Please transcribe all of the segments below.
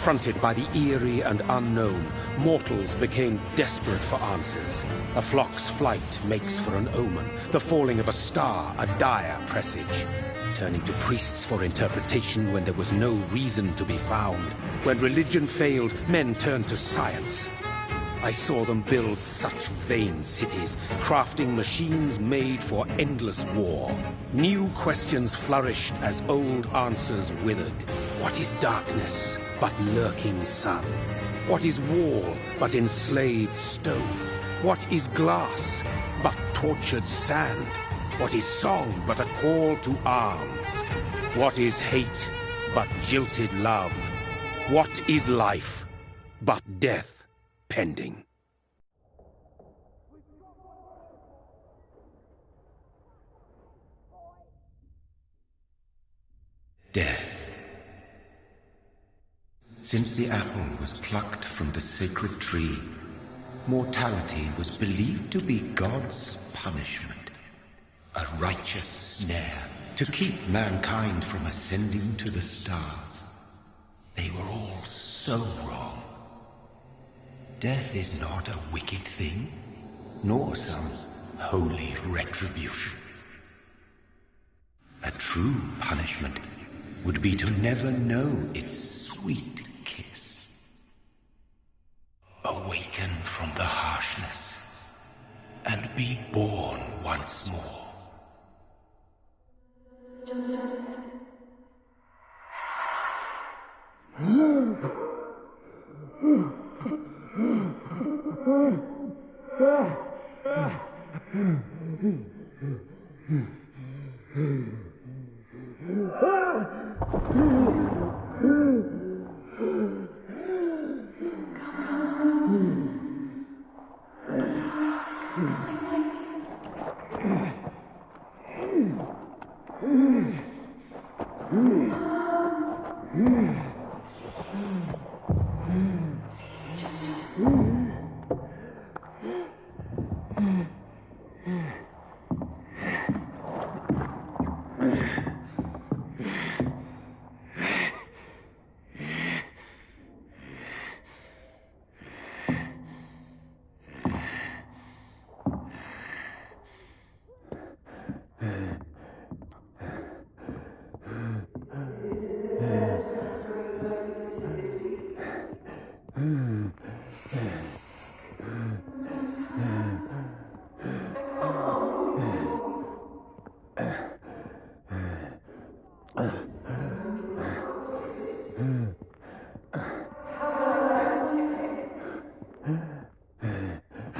Confronted by the eerie and unknown, mortals became desperate for answers. A flock's flight makes for an omen, the falling of a star a dire presage. Turning to priests for interpretation when there was no reason to be found. When religion failed, men turned to science. I saw them build such vain cities, crafting machines made for endless war. New questions flourished as old answers withered. What is darkness but lurking sun? What is wall but enslaved stone? What is glass but tortured sand? What is song but a call to arms? What is hate but jilted love? What is life but death pending? Death. Since the apple was plucked from the sacred tree, mortality was believed to be God's punishment, a righteous snare to keep mankind from ascending to the stars. They were all so wrong. Death is not a wicked thing, nor some holy retribution. A true punishment would be to never know its sweet kiss. Awaken from the harshness and be born once more.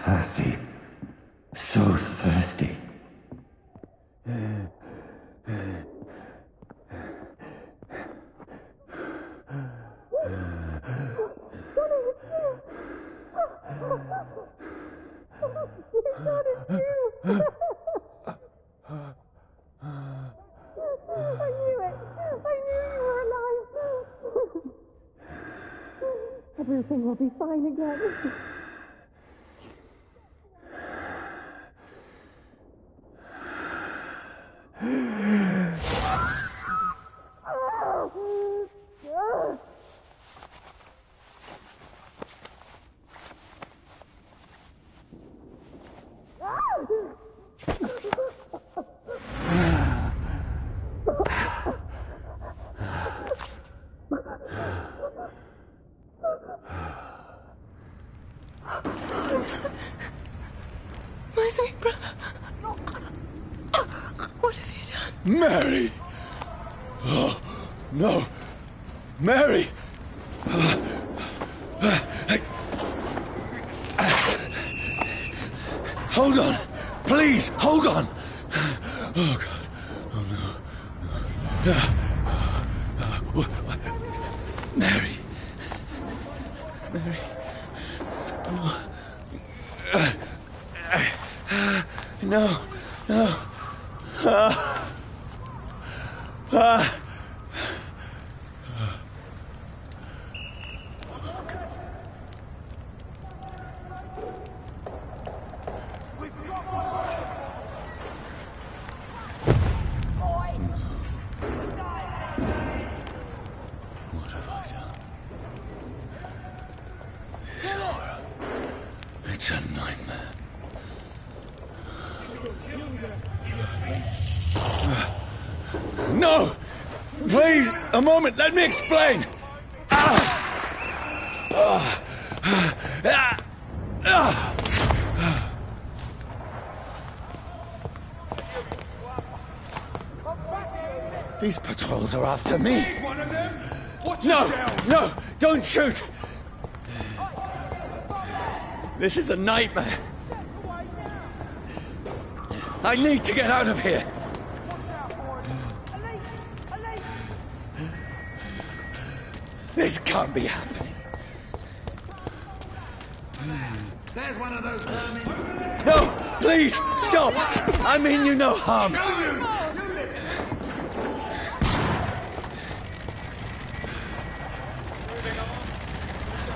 Thirsty. So thirsty. Everything will be fine again. My sweet brother. What have you done? Mary! Oh, no! Mary! Hold on! Please, hold on! Oh, God. Oh, no. Mary. Mary. Oh. No. No. What have I done? It's a nightmare. No! Please, a moment, let me explain! These patrols are after me. No, don't shoot! This is a nightmare. I need to get out of here. This can't be happening. There's one of those vermin. No, please, stop! I mean you no harm.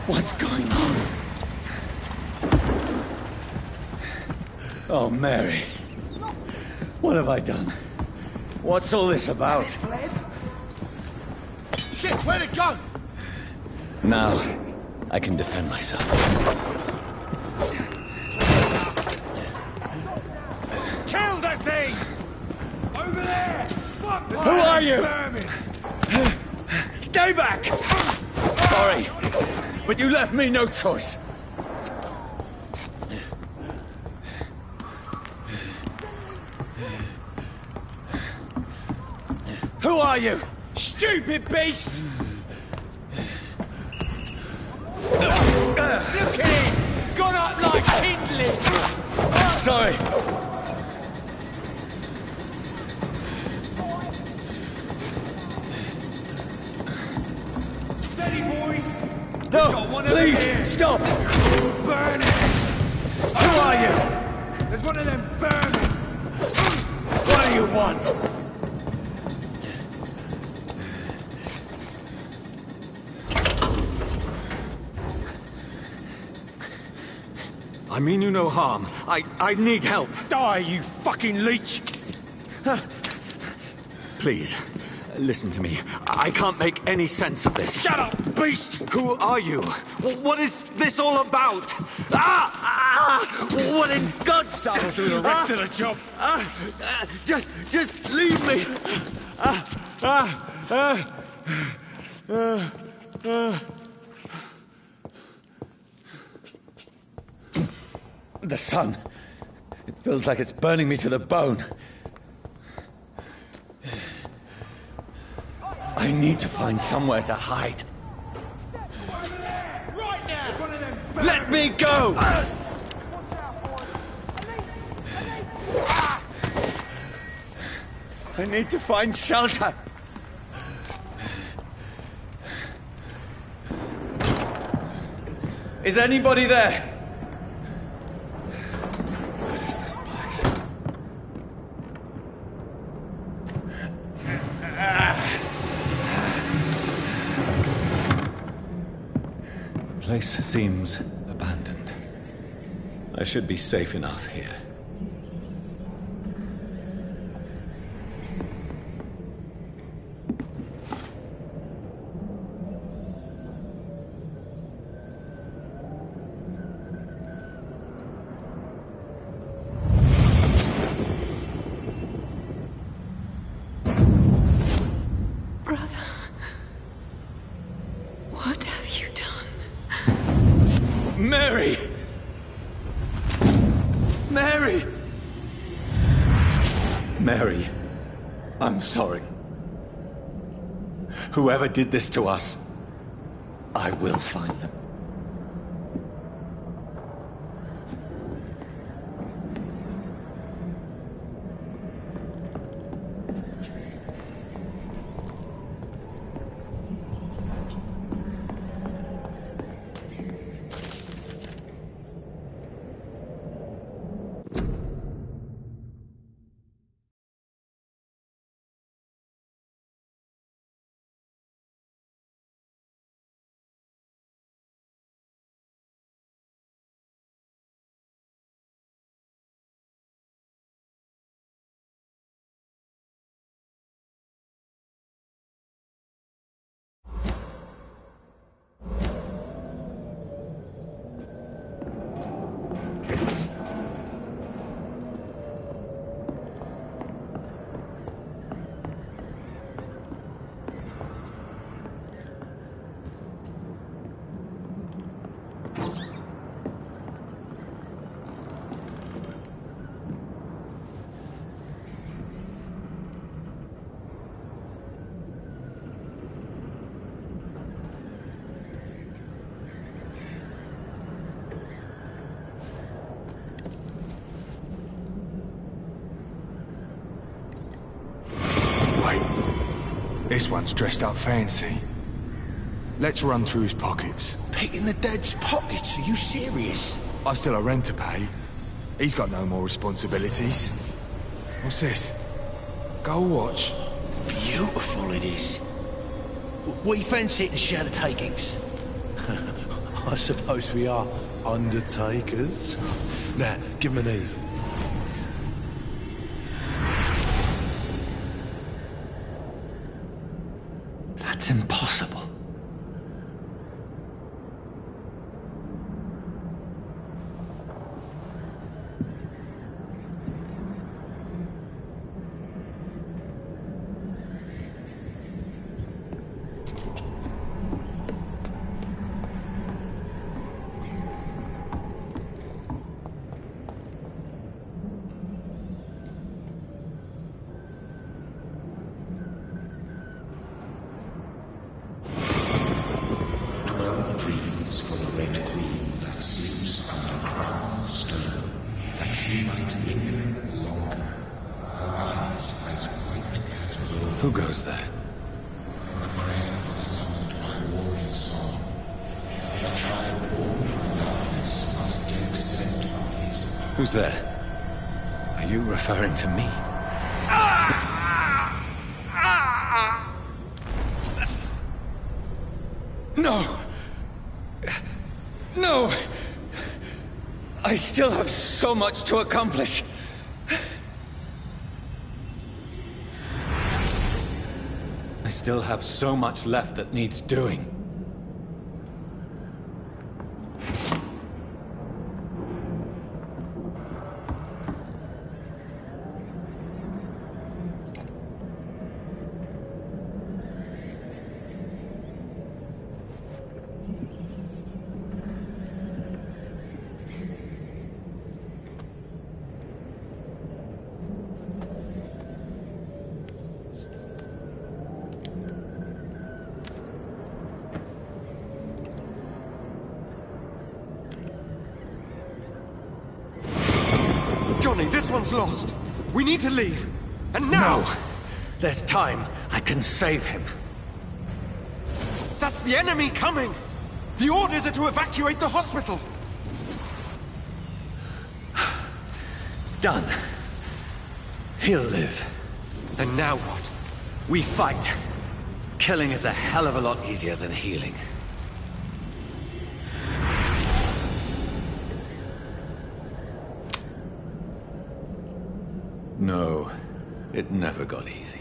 What's going on? Oh, Mary. What have I done? What's all this about? Shit, where'd it go? Now, I can defend myself. Kill that thing! Over there! Fuck! Who are you? Stay back! Sorry, but you left me no choice. Who are you? Stupid beast! Look at him! Gone up like kindling! Sorry. Steady, boys! No, please, stop! Burn it! Who are you? There's one of them vermin! What do you want? I mean you no harm. I need help. Die, you fucking leech! Please, listen to me. I can't make any sense of this. Shut up, beast! Who are you? What is this all about? What in God's name? That'll do the rest of the job. Just leave me. The sun. It feels like it's burning me to the bone. I need to find somewhere to hide. Right now! There's one of them vermin! Let me go! I need to find shelter. Is anybody there? What is this place? The place seems abandoned. I should be safe enough here. Brother, what have you done? Mary! Mary! Mary, I'm sorry. Whoever did this to us, I will find them. This one's dressed up fancy. Let's run through his pockets. Picking the dead's pockets? Are you serious? I've still a rent to pay. He's got no more responsibilities. What's this? Gold watch. Beautiful it is. We fancy it and share the takings. I suppose we are undertakers. Now, give him an Eve. That's impossible. Who goes there? Who's there? Are you referring to me? No! No! I still have so much to accomplish. I still have so much left that needs doing. Johnny, this one's lost. We need to leave. And now! No! There's time. I can save him. That's the enemy coming! The orders are to evacuate the hospital! Done. He'll live. And now what? We fight. Killing is a hell of a lot easier than healing. No, it never got easy.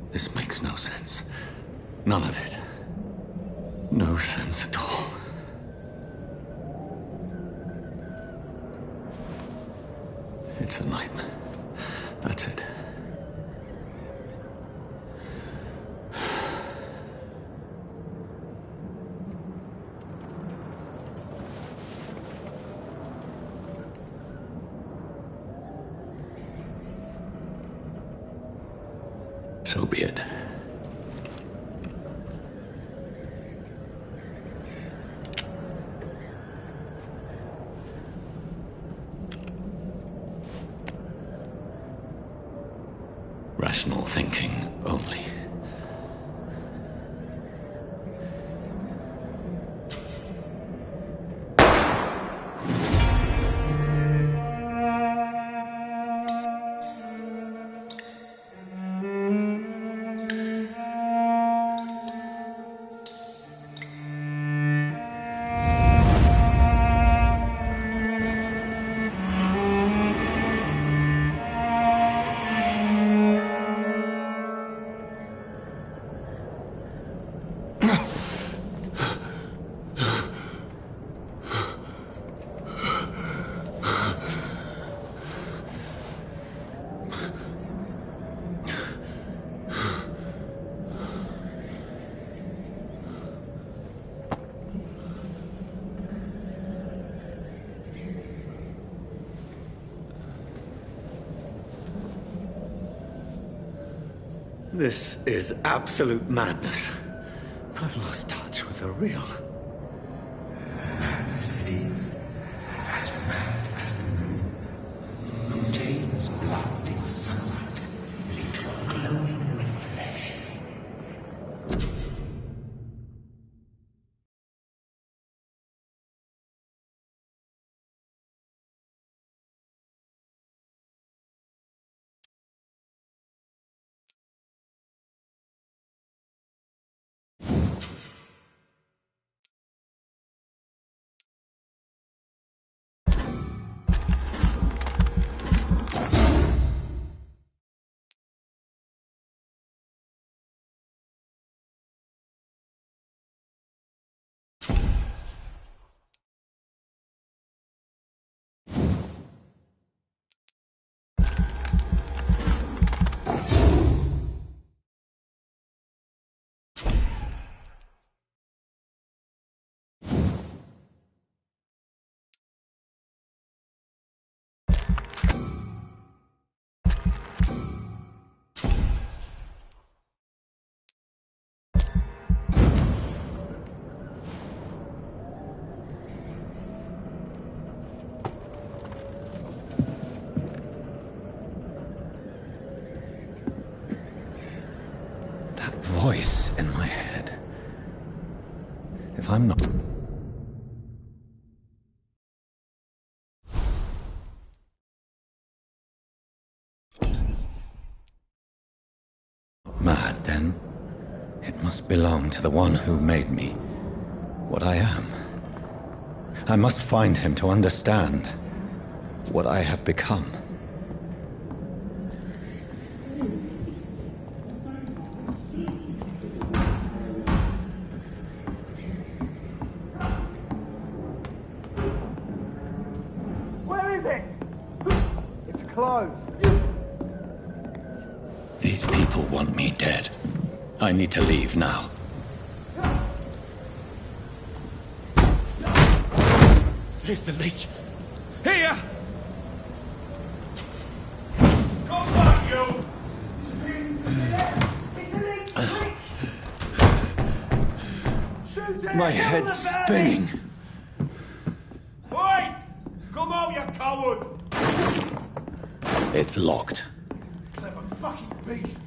This makes no sense. None of it. No sense at all. It's a nightmare. That's it. So be it. Rational thinking only. This is absolute madness. I've lost touch with the real. Madness it is, as mad as the moon, who tames blood in sunlight into a glowing reflection. Voice in my head. If I'm not... mad, then it must belong to the one who made me what I am. I must find him to understand what I have become. These people want me dead. I need to leave now. There's the leech. Here! Come back, you! My head's spinning. Oi! Come out, you coward! It's locked. Clever fucking beasts!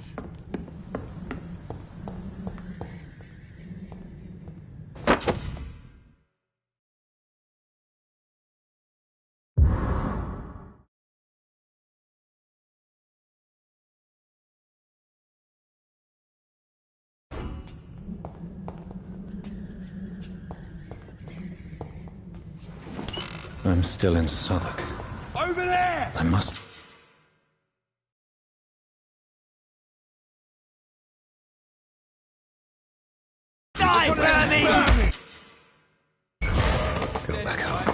I'm still in Southwark. Over there! I must... Die, Bernie! go back home.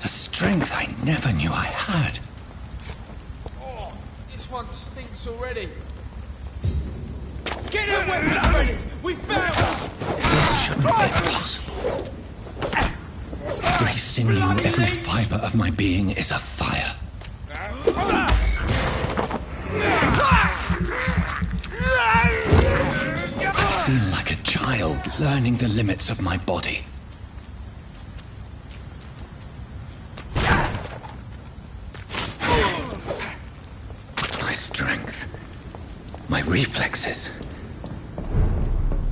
A strength I never knew I had. Oh, this one stinks already. Get her weapons ready! We found her! This shouldn't be possible. Every sinew, every fiber of my being is afire. I feel like a child learning the limits of my body. My strength, my reflexes.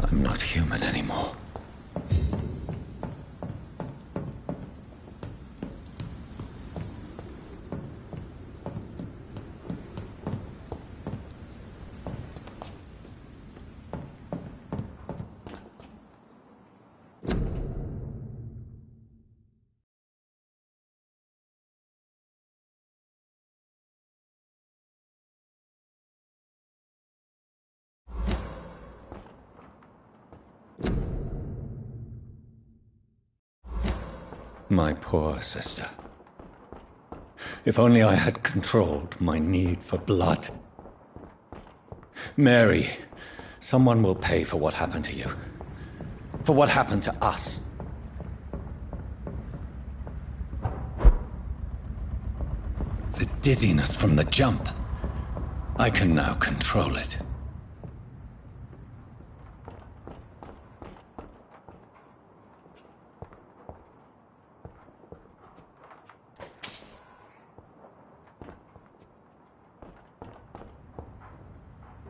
I'm not human anymore. My poor sister. If only I had controlled my need for blood. Mary, someone will pay for what happened to you. For what happened to us. The dizziness from the jump. I can now control it.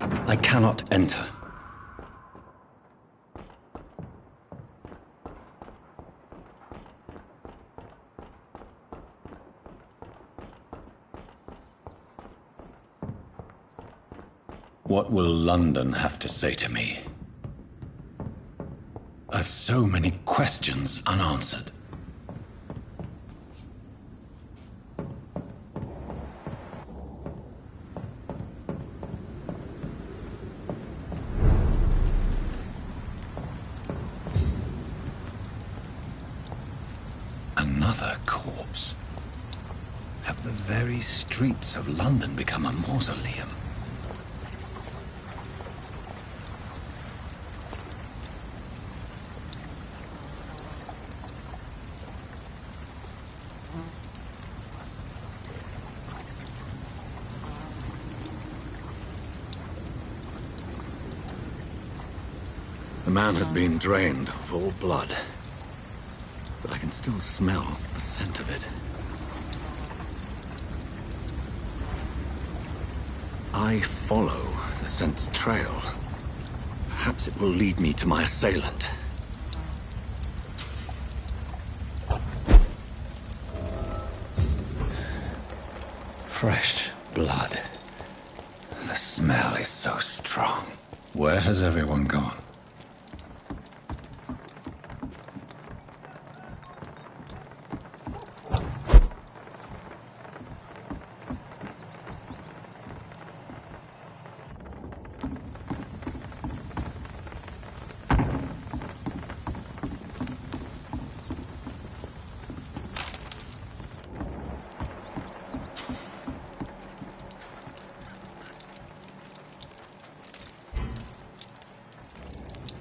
I cannot enter. What will London have to say to me? I've so many questions unanswered. Another corpse. Have the very streets of London become a mausoleum? The man has been drained of all blood, but I can still smell the scent of it. I follow the scent's trail. Perhaps it will lead me to my assailant. Fresh blood. The smell is so strong. Where has everyone gone?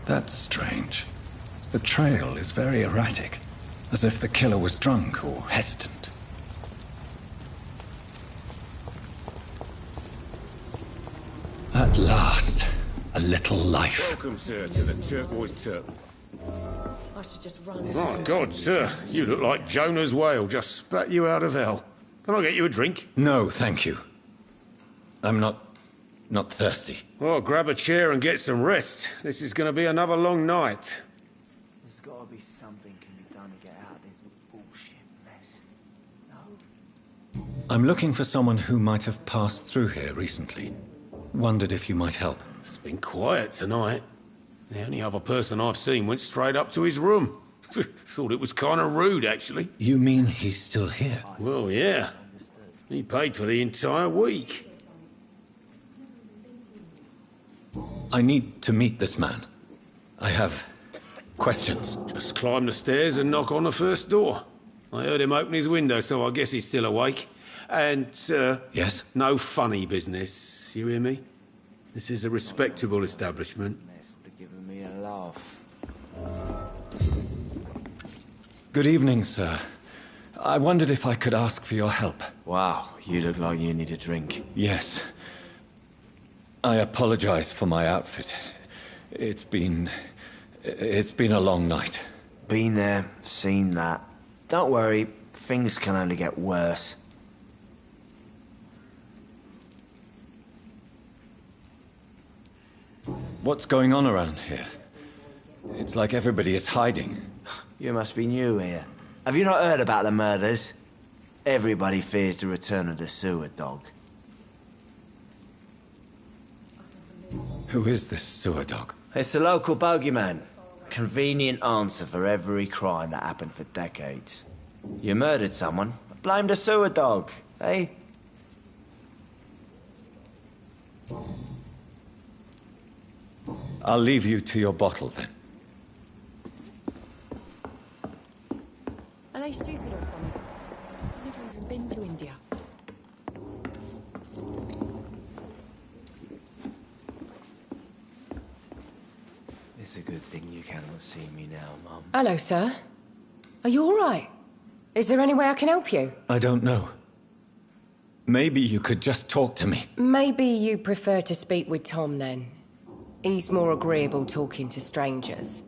That's strange. The trail is very erratic, as if the killer was drunk or hesitant. At last, a little life. Welcome, sir, to the Turquoise Turtle. I should just run. My God, sir, you look like Jonah's whale just spat you out of hell. Can I get you a drink? No, thank you. I'm not thirsty. Well, grab a chair and get some rest. This is going to be another long night. There's got to be something can be done to get out of this bullshit mess. No? I'm looking for someone who might have passed through here recently. Wondered if you might help. It's been quiet tonight. The only other person I've seen went straight up to his room. Thought it was kind of rude, actually. You mean he's still here? Well, yeah. He paid for the entire week. I need to meet this man. I have questions. Just climb the stairs and knock on the first door. I heard him open his window, so I guess he's still awake. And, sir... Yes? No funny business, you hear me? This is a respectable establishment. Giving me a laugh. Good evening, sir. I wondered if I could ask for your help. Wow, you look like you need a drink. Yes. I apologize for my outfit. It's been a long night. Been there, seen that. Don't worry, things can only get worse. What's going on around here? It's like everybody is hiding. You must be new here. Have you not heard about the murders? Everybody fears the return of the sewer dog. Who is this sewer dog? It's the local bogeyman. Convenient answer for every crime that happened for decades. You murdered someone, blame the sewer dog, eh? I'll leave you to your bottle, then. Are they stupid or something? I've never even been to India. It's a good thing you cannot see me now, Mum. Hello, sir. Are you all right? Is there any way I can help you? I don't know. Maybe you could just talk to me. Maybe you prefer to speak with Tom, then. He's more agreeable talking to strangers.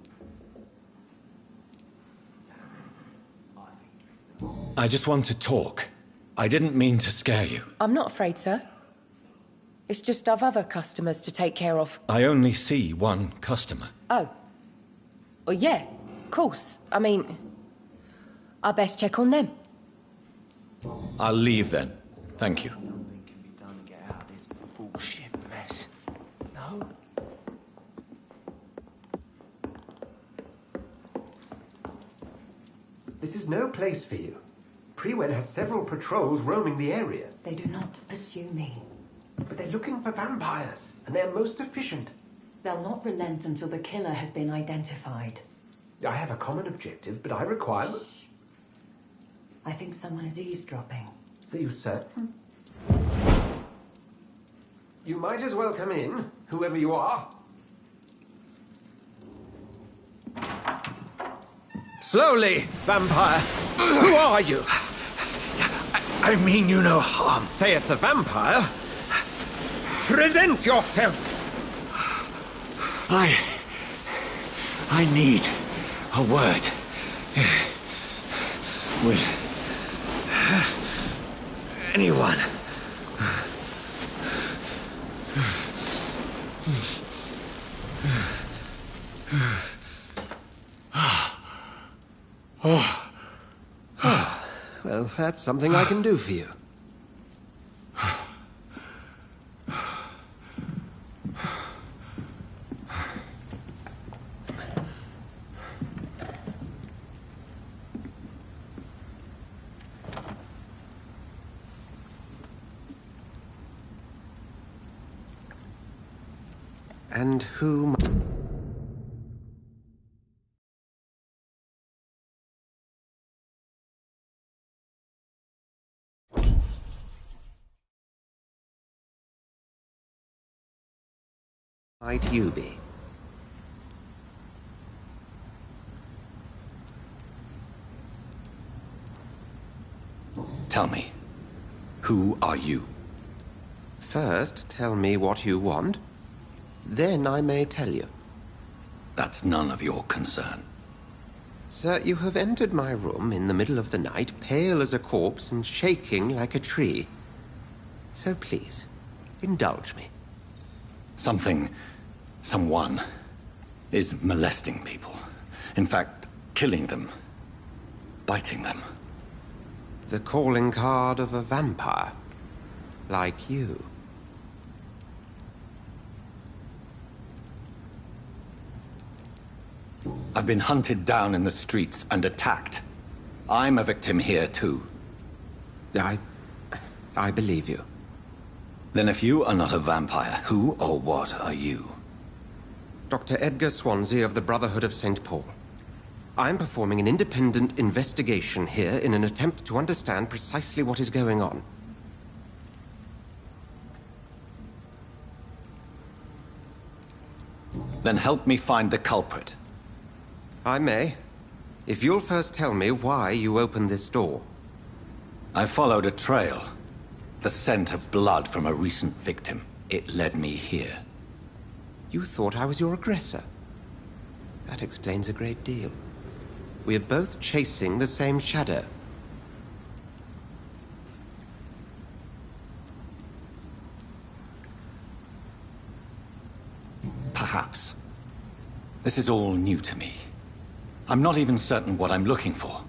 I just want to talk. I didn't mean to scare you. I'm not afraid, sir. It's just I've other customers to take care of. I only see one customer. Oh. Well, yeah, of course. I mean, I best check on them. I'll leave then. Thank you. Nothing can be done to get out of this bullshit mess. No? This is no place for you. Prewen has several patrols roaming the area. They do not pursue me. But they're looking for vampires, and they're most efficient. They'll not relent until the killer has been identified. I have a common objective, but I require... I think someone is eavesdropping. Are you certain? You might as well come in, whoever you are. Slowly, vampire. Who are you? I mean you no harm. Saith the vampire. Present yourself. I need a word with anyone. Well, that's something I can do for you. And who... might you be? Tell me, who are you? First, tell me what you want. Then I may tell you. That's none of your concern. Sir, you have entered my room in the middle of the night, pale as a corpse and shaking like a tree. So please, indulge me. Someone is molesting people. In fact, killing them. Biting them. The calling card of a vampire. Like you. I've been hunted down in the streets and attacked. I'm a victim here, too. I believe you. Then if you are not a vampire, who or what are you? Dr. Edgar Swansea of the Brotherhood of St. Paul. I'm performing an independent investigation here in an attempt to understand precisely what is going on. Then help me find the culprit. I may, if you'll first tell me why you opened this door. I followed a trail. The scent of blood from a recent victim. It led me here. You thought I was your aggressor. That explains a great deal. We're both chasing the same shadow. Perhaps. This is all new to me. I'm not even certain what I'm looking for.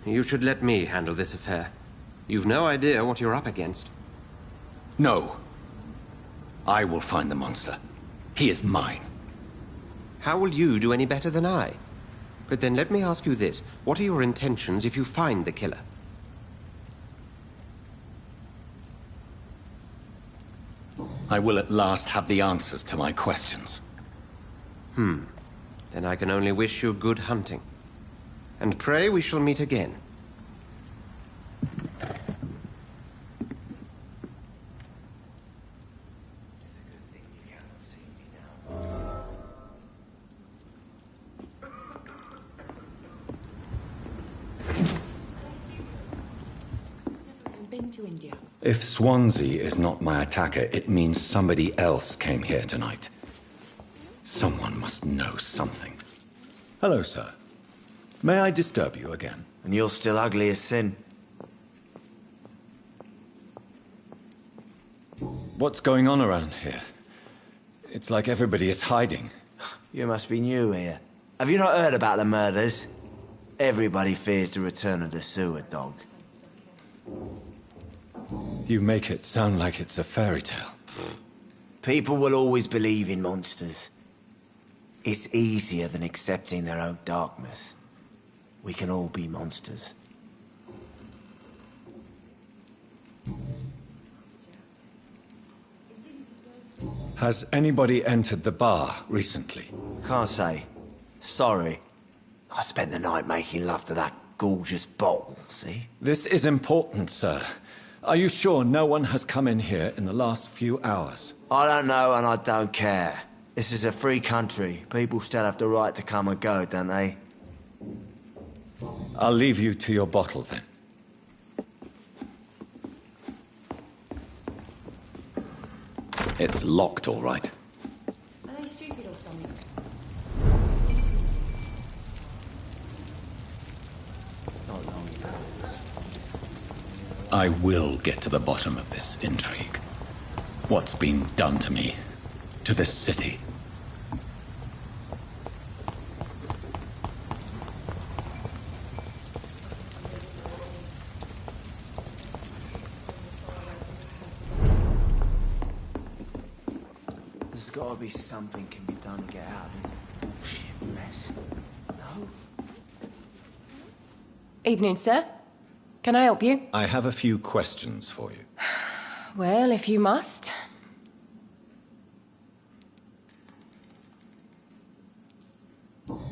You should let me handle this affair. You've no idea what you're up against. No. I will find the monster. He is mine. How will you do any better than I? But then let me ask you this. What are your intentions if you find the killer? I will at last have the answers to my questions. Then I can only wish you good hunting. And pray we shall meet again. been to India? If Swansea is not my attacker, it means somebody else came here tonight. Someone must know something. Hello, sir. May I disturb you again? And you're still ugly as sin. What's going on around here? It's like everybody is hiding. You must be new here. Have you not heard about the murders? Everybody fears the return of the sewer dog. You make it sound like it's a fairy tale. People will always believe in monsters. It's easier than accepting their own darkness. We can all be monsters. Has anybody entered the bar recently? Can't say. Sorry. I spent the night making love to that gorgeous bottle, see? This is important, sir. Are you sure no one has come in here in the last few hours? I don't know and I don't care. This is a free country. People still have the right to come and go, don't they? I'll leave you to your bottle, then. It's locked, all right. Are they stupid or something? Not long ago. I will get to the bottom of this intrigue. What's been done to me, to this city. There's gotta be something can be done to get out of this bullshit mess. No? Evening, sir. Can I help you? I have a few questions for you. Well, if you must.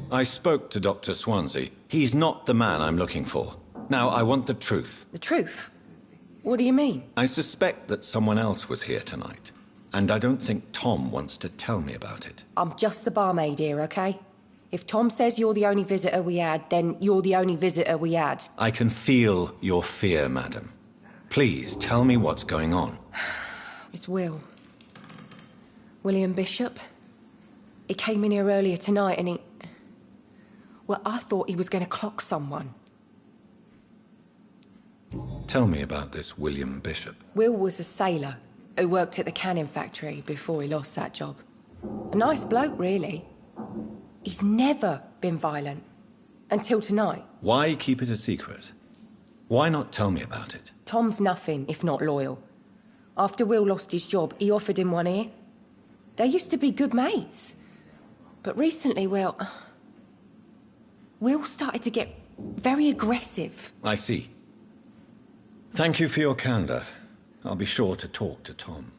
I spoke to Dr. Swansea. He's not the man I'm looking for. Now, I want the truth. The truth? What do you mean? I suspect that someone else was here tonight, and I don't think Tom wants to tell me about it. I'm just the barmaid here, okay? If Tom says you're the only visitor we had, then you're the only visitor we had. I can feel your fear, madam. Please, tell me what's going on. It's Will. William Bishop. He came in here earlier tonight and he... Well, I thought he was going to clock someone. Tell me about this William Bishop. Will was a sailor who worked at the canning factory before he lost that job. A nice bloke, really. He's never been violent. Until tonight. Why keep it a secret? Why not tell me about it? Tom's nothing if not loyal. After Will lost his job, he offered him one here. They used to be good mates. But recently, well... Will started to get very aggressive. I see. Thank you for your candor. I'll be sure to talk to Tom.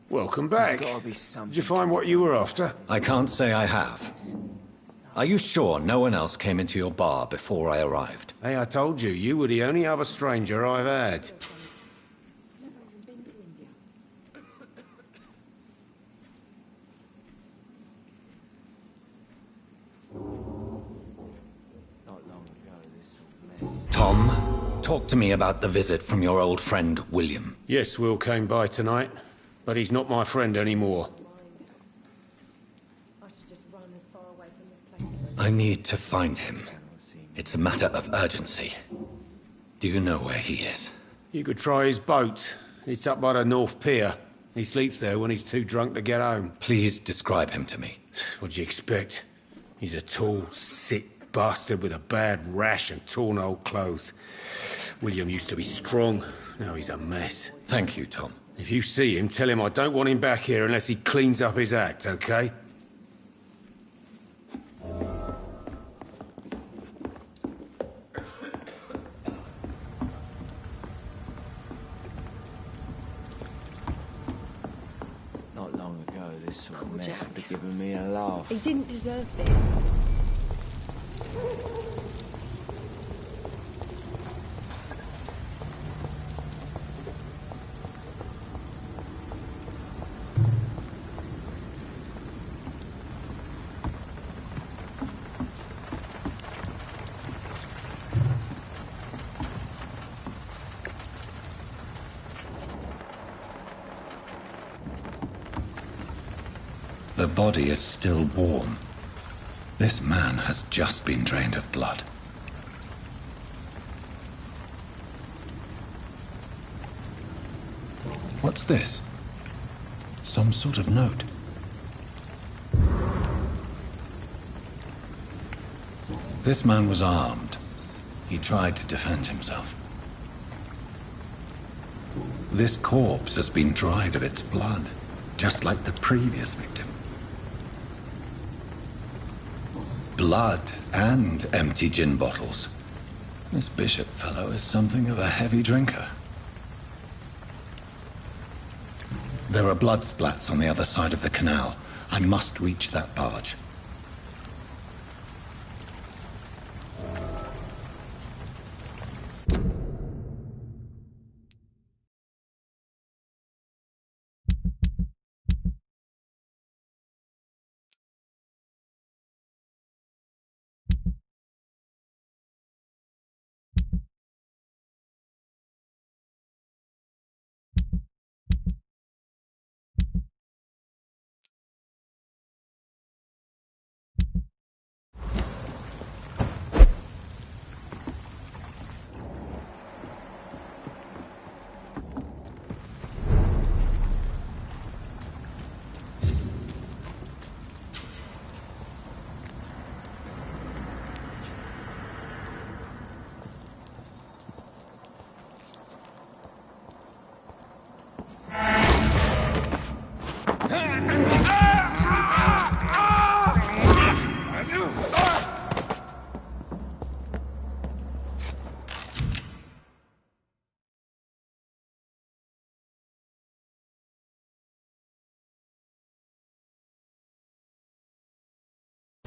Welcome back. Did you find what you were after? I can't say I have. Are you sure no one else came into your bar before I arrived? Hey, I told you, you were the only other stranger I've had. Tom, talk to me about the visit from your old friend, William. Yes, Will came by tonight, but he's not my friend anymore. I need to find him. It's a matter of urgency. Do you know where he is? You could try his boat. It's up by the North Pier. He sleeps there when he's too drunk to get home. Please describe him to me. What'd you expect? He's a tall, sick bastard with a bad rash and torn old clothes. William used to be strong. Now he's a mess. Thank you, Tom. If you see him, tell him I don't want him back here unless he cleans up his act, okay? Not long ago, this sort of mess would have given me a laugh. He didn't deserve this. The body is still warm. This man has just been drained of blood. What's this? Some sort of note. This man was armed. He tried to defend himself. This corpse has been dried of its blood, just like the previous victim. Blood and empty gin bottles. This Bishop fellow is something of a heavy drinker. There are blood splats on the other side of the canal. I must reach that barge.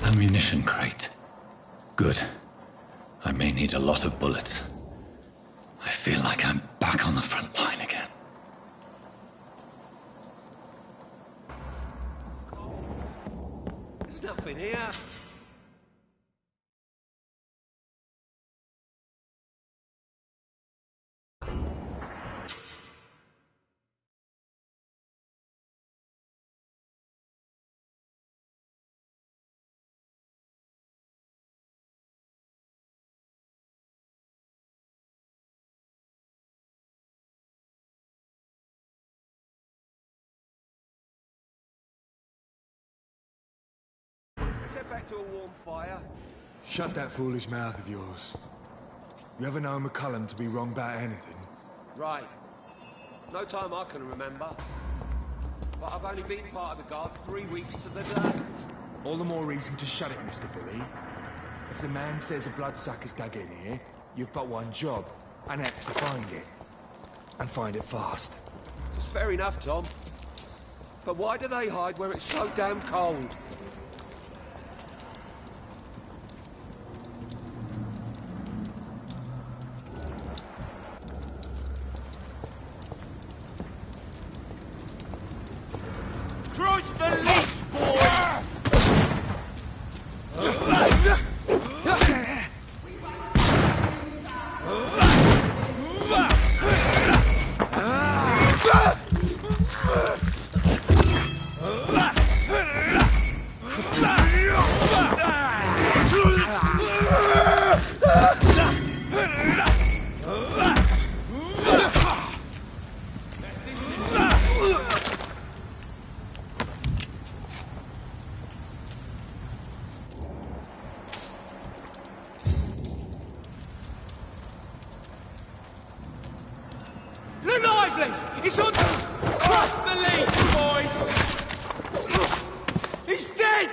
Ammunition crate. Good. I may need a lot of bullets. I feel like I'm back on the front line again. There's nothing here. Let's head back to a warm fire. Shut that foolish mouth of yours. You ever known McCullum to be wrong about anything? Right. No time I can remember. But I've only been part of the guard 3 weeks to the day. All the more reason to shut it, Mr. Bully. If the man says a bloodsucker's dug in here, you've but one job, and that's to find it. And find it fast. It's fair enough, Tom. But why do they hide where it's so damn cold? Cross the leash, boy! Look lively! It's on... Crush the lead, boys! He's dead!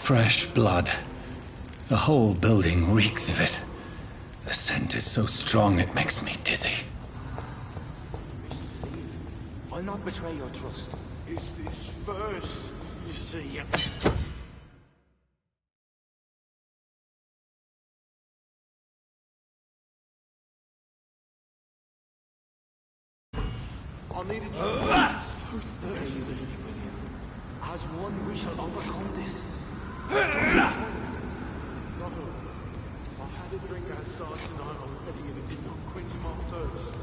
Fresh blood. The whole building reeks of it. The scent is so strong it makes me dizzy. I'll not betray your trust. It's this first, you see. I needed you. So thirsty. As one, we shall overcome this. Not all. I had a drink outside tonight already and it did not quench my thirst.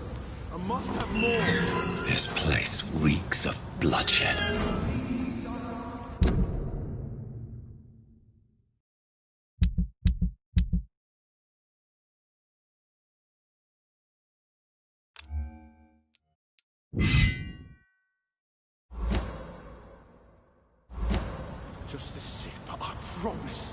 I must have more. This place reeks of bloodshed. Just a sip, I promise.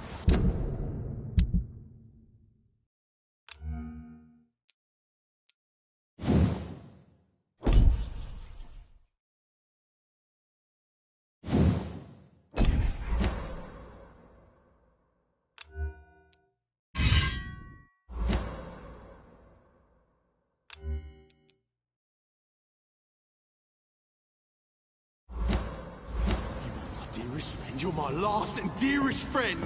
Dearest friend, you're my last and dearest friend.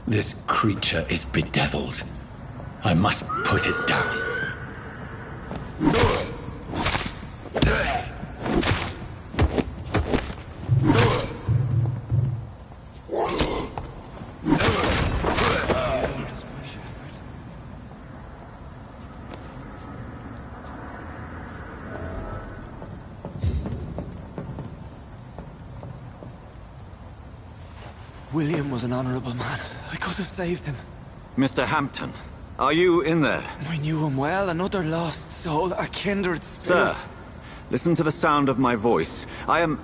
This creature is bedeviled. I must put it down. William was an honorable man. I could have saved him. Mr. Hampton, are you in there? I knew him well, another lost soul, a kindred spirit. Sir, listen to the sound of my voice. I'm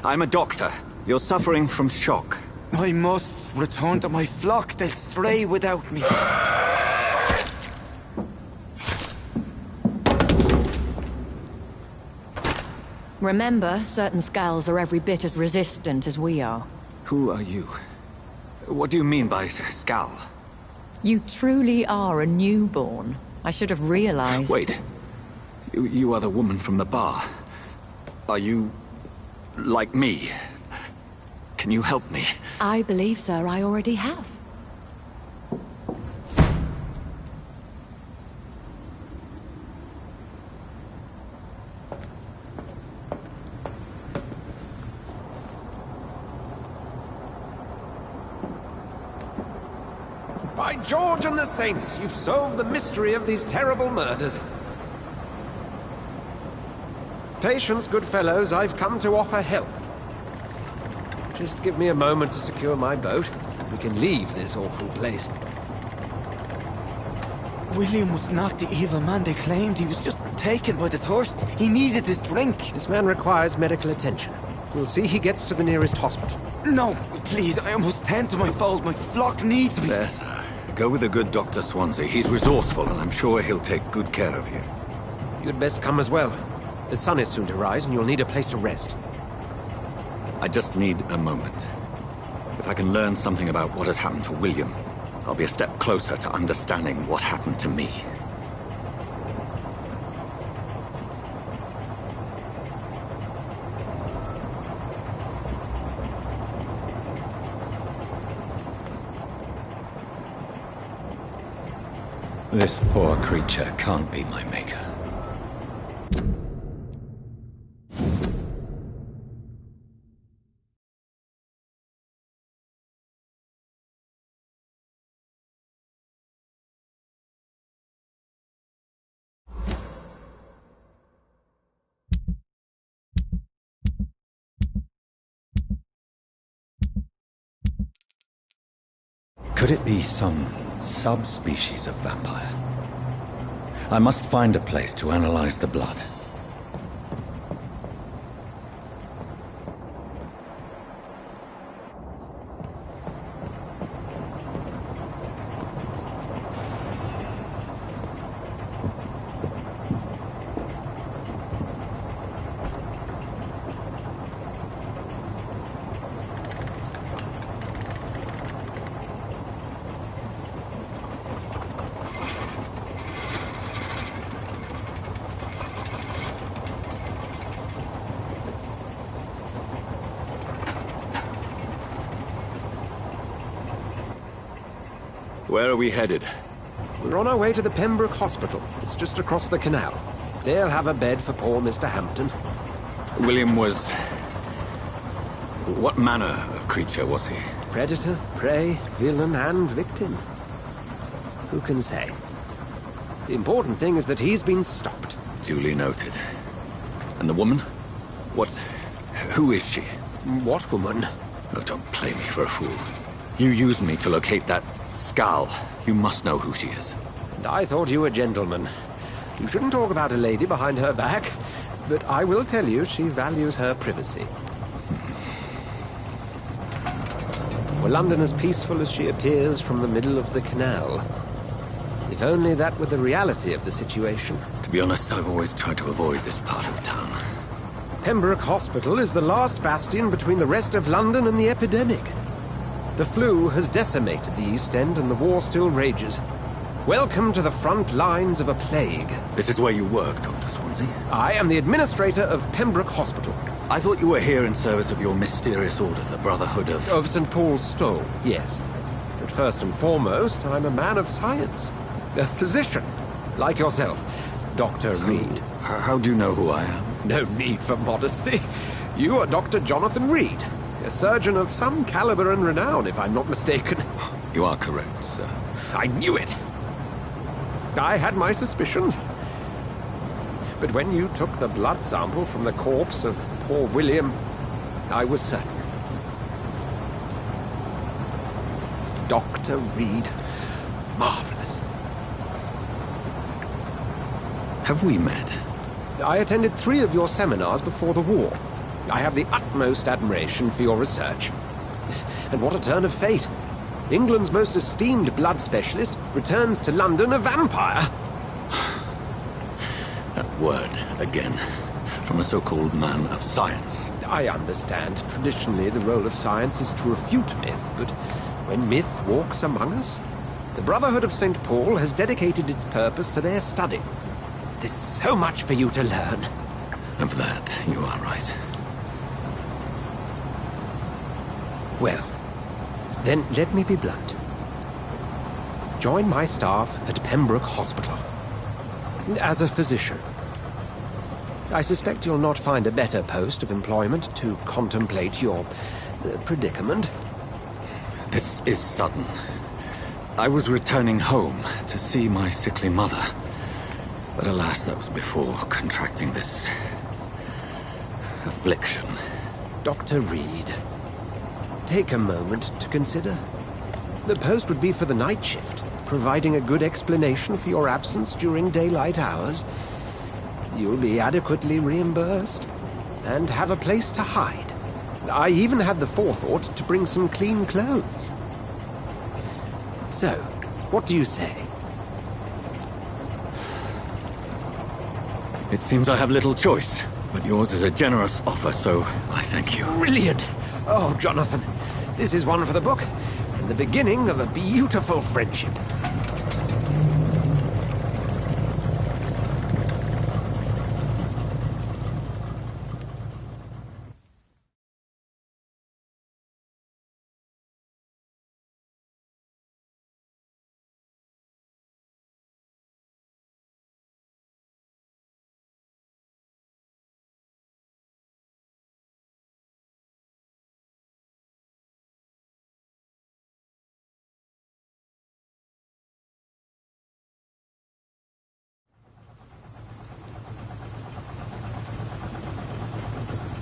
a doctor. You're suffering from shock. I must return to my flock. They'll stray without me. Remember, certain skulls are every bit as resistant as we are. Who are you? What do you mean by skull? You truly are a newborn. I should have realized. Wait. You are the woman from the bar. Are you... like me? Can you help me? I believe, sir, I already have. By George and the Saints, you've solved the mystery of these terrible murders. Patience, good fellows, I've come to offer help. Just give me a moment to secure my boat. We can leave this awful place. William was not the evil man they claimed. He was just taken by the thirst. He needed his drink. This man requires medical attention. We'll see he gets to the nearest hospital. No, please, I must tend to my fold. My flock needs me. There, sir. Go with the good Dr. Swansea. He's resourceful, and I'm sure he'll take good care of you. You'd best come as well. The sun is soon to rise, and you'll need a place to rest. I just need a moment. If I can learn something about what has happened to William, I'll be a step closer to understanding what happened to me. This poor creature can't be my maker. Could it be some subspecies of vampire? I must find a place to analyze the blood. Where are we headed? We're on our way to the Pembroke Hospital. It's just across the canal. They'll have a bed for poor Mr. Hampton. William was... what manner of creature was he? Predator, prey, villain, and victim. Who can say? The important thing is that he's been stopped. Duly noted. And the woman? What... who is she? What woman? Oh, don't play me for a fool. You used me to locate that skull. You must know who she is. And I thought you a gentleman. You shouldn't talk about a lady behind her back, but I will tell you she values her privacy. Were London as peaceful as she appears from the middle of the canal? If only that were the reality of the situation. To be honest, I've always tried to avoid this part of town. Pembroke Hospital is the last bastion between the rest of London and the epidemic. The flu has decimated the East End and the war still rages. Welcome to the front lines of a plague. This is where you work, Dr. Swansea? I am the administrator of Pembroke Hospital. I thought you were here in service of your mysterious order, the Brotherhood of... Of St. Paul's Stole, yes. But first and foremost, I'm a man of science. A physician, like yourself. Dr. Reed. How do you know who I am? No need for modesty. You are Dr. Jonathan Reed, a surgeon of some caliber and renown, if I'm not mistaken. You are correct, sir. I knew it! I had my suspicions. But when you took the blood sample from the corpse of poor William, I was certain. Dr. Reed. Marvelous. Have we met? I attended 3 of your seminars before the war. I have the utmost admiration for your research. And what a turn of fate. England's most esteemed blood specialist returns to London a vampire. That word, again. From a so-called man of science. I understand. Traditionally, the role of science is to refute myth, but when myth walks among us, the Brotherhood of St. Paul has dedicated its purpose to their study. There's so much for you to learn. Of that, you are right. Well, then let me be blunt. Join my staff at Pembroke Hospital. As a physician. I suspect you'll not find a better post of employment to contemplate your predicament. This is sudden. I was returning home to see my sickly mother. But alas, that was before contracting this... affliction. Dr. Reed, take a moment to consider. The post would be for the night shift, providing a good explanation for your absence during daylight hours. You'll be adequately reimbursed, and have a place to hide. I even had the forethought to bring some clean clothes. So, what do you say? It seems I have little choice, but yours is a generous offer, so I thank you. Brilliant! Oh, Jonathan, this is one for the book, and the beginning of a beautiful friendship.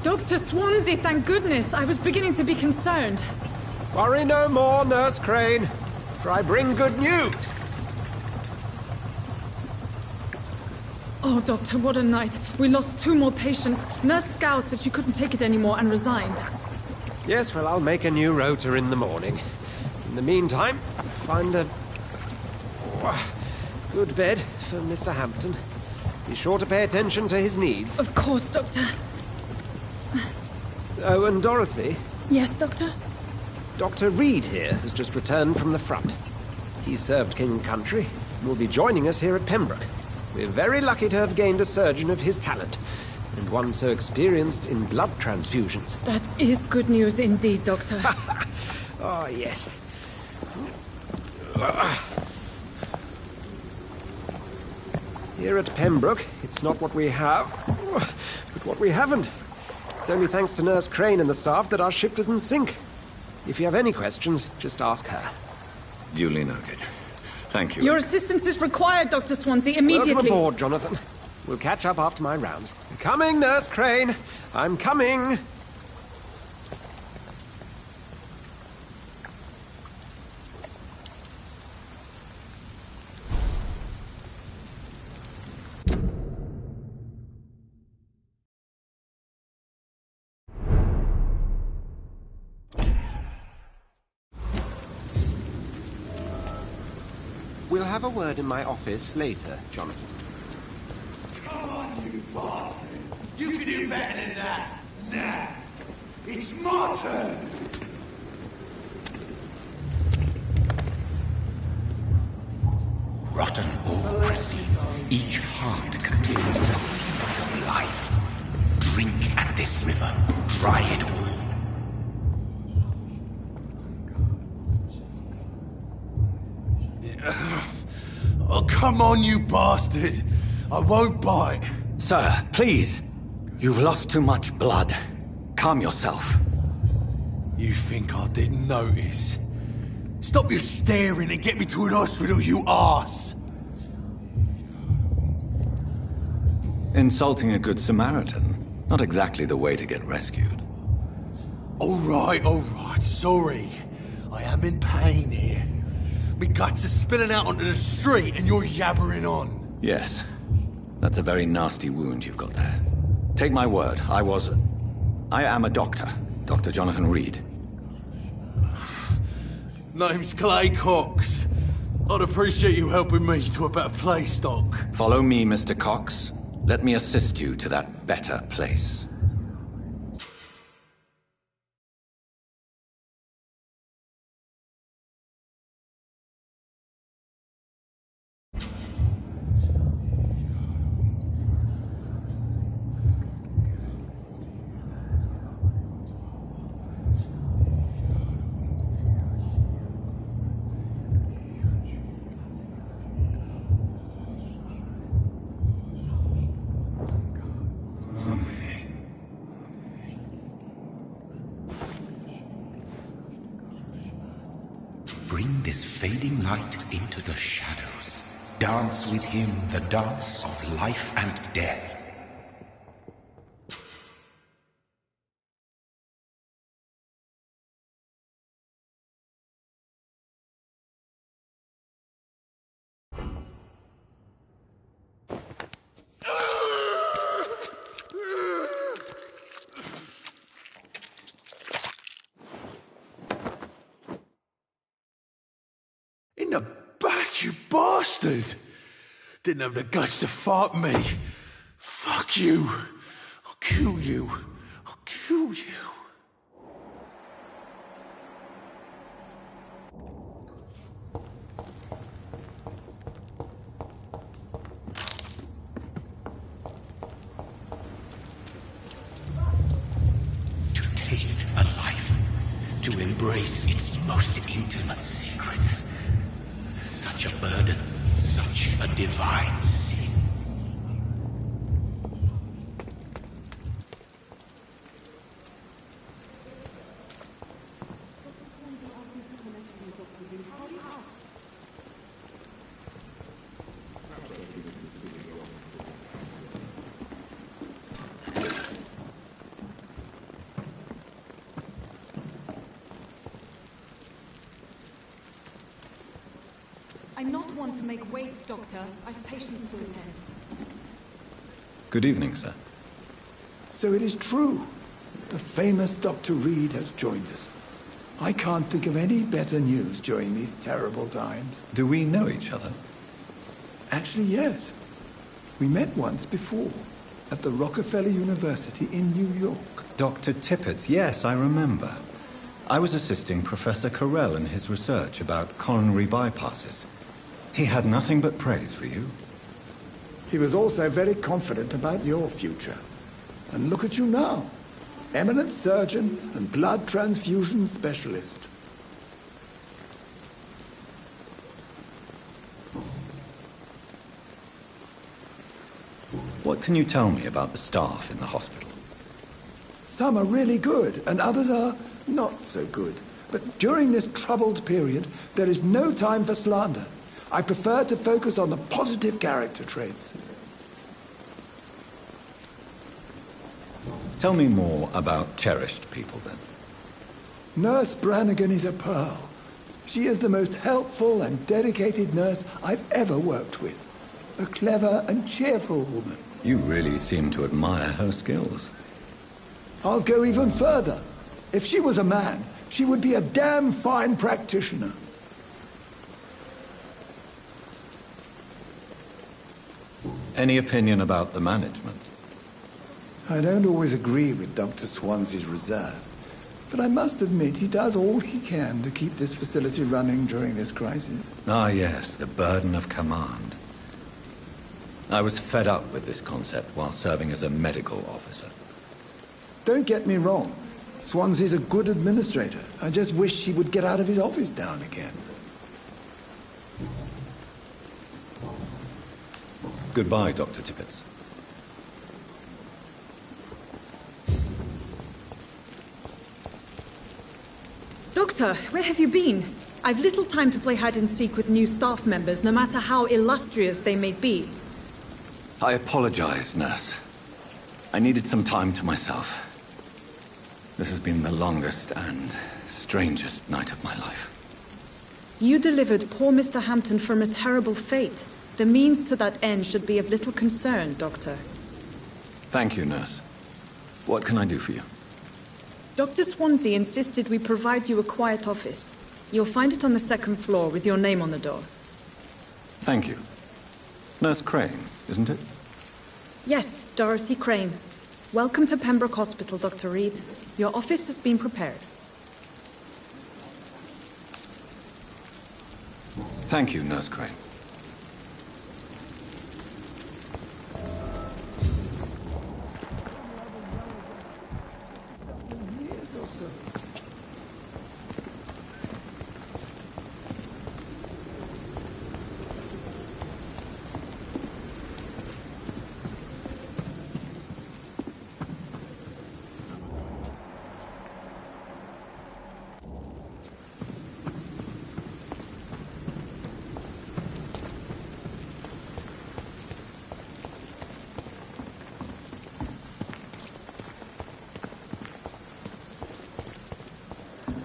Dr. Swansea, thank goodness. I was beginning to be concerned. Worry no more, Nurse Crane, for I bring good news. Oh, Doctor, what a night. We lost 2 more patients. Nurse Scow said she couldn't take it anymore and resigned. Yes, well, I'll make a new rota in the morning. In the meantime, find a good bed for Mr. Hampton. Be sure to pay attention to his needs. Of course, Doctor. Oh, and Dorothy? Yes, Doctor? Dr. Reed here has just returned from the front. He served King and Country and will be joining us here at Pembroke. We're very lucky to have gained a surgeon of his talent, and one so experienced in blood transfusions. That is good news indeed, Doctor. Oh, yes. Here at Pembroke, it's not what we have, but what we haven't. It's only thanks to Nurse Crane and the staff that our ship doesn't sink. If you have any questions, just ask her. Duly noted. Thank you. Your assistance is required, Dr. Swansea, immediately. Welcome aboard, Jonathan. We'll catch up after my rounds. Coming, Nurse Crane. I'm coming. We'll have a word in my office later, Jonathan. Come on, you bastard! You can do better than that! Nah! It's my turn! Rotten or crusty, each heart contains the seeds of life. Drink and this river, dry it all. Oh, come on, you bastard! I won't bite. Sir, please. You've lost too much blood. Calm yourself. You think I didn't notice? Stop your staring and get me to an hospital, you arse! Insulting a good Samaritan. Not exactly the way to get rescued. All right, sorry. I am in pain here. Me guts are spilling out onto the street and you're yabbering on. Yes. That's a very nasty wound you've got there. Take my word, I am a doctor. Dr. Jonathan Reed. Name's Clay Cox. I'd appreciate you helping me to a better place, Doc. Follow me, Mr. Cox. Let me assist you to that better place. Bring this fading light into the shadows. Dance with him the dance of life and death. In the back, you bastard! Didn't have the guts to fight me. Fuck you. I'll kill you. I'll kill you. To taste a life, to embrace its most intimate secrets. Such a burden, such a divine sin. I'm not one to make wait, Doctor. I have patients to attend. Good evening, sir. So it is true. The famous Dr. Reed has joined us. I can't think of any better news during these terrible times. Do we know each other? Actually, yes. We met once before, at the Rockefeller University in New York. Dr. Tippett's, yes, I remember. I was assisting Professor Carell in his research about coronary bypasses. He had nothing but praise for you. He was also very confident about your future. And look at you now. Eminent surgeon and blood transfusion specialist. What can you tell me about the staff in the hospital? Some are really good, and others are not so good. But during this troubled period, there is no time for slander. I prefer to focus on the positive character traits. Tell me more about cherished people, then. Nurse Brannigan is a pearl. She is the most helpful and dedicated nurse I've ever worked with. A clever and cheerful woman. You really seem to admire her skills. I'll go even further. If she was a man, she would be a damn fine practitioner. Any opinion about the management? I don't always agree with Dr. Swansea's reserve, but I must admit he does all he can to keep this facility running during this crisis. Ah, yes, the burden of command. I was fed up with this concept while serving as a medical officer. Don't get me wrong. Swansea's a good administrator. I just wish he would get out of his office now and again. Goodbye, Dr. Tippett. Doctor, where have you been? I've little time to play hide and seek with new staff members, no matter how illustrious they may be. I apologize, nurse. I needed some time to myself. This has been the longest and strangest night of my life. You delivered poor Mr. Hampton from a terrible fate. The means to that end should be of little concern, Doctor. Thank you, nurse. What can I do for you? Dr. Swansea insisted we provide you a quiet office. You'll find it on the second floor with your name on the door. Thank you. Nurse Crane, isn't it? Yes, Dorothy Crane. Welcome to Pembroke Hospital, Dr. Reed. Your office has been prepared. Thank you, Nurse Crane.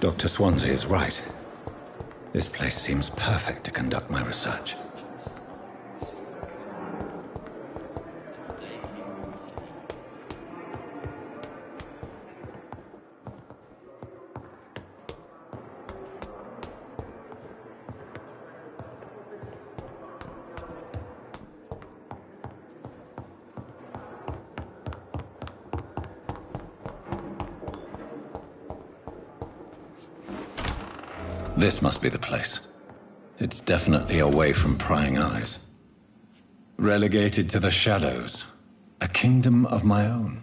Dr. Swansea is right. This place seems perfect to conduct my research. This must be the place. It's definitely away from prying eyes. Relegated to the shadows. A kingdom of my own.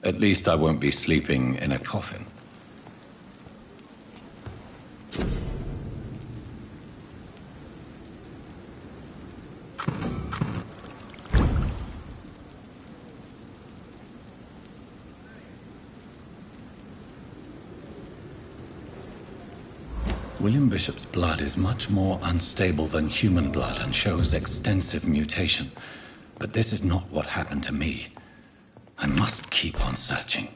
At least I won't be sleeping in a coffin. William Bishop's blood is much more unstable than human blood and shows extensive mutation. But this is not what happened to me. I must keep on searching.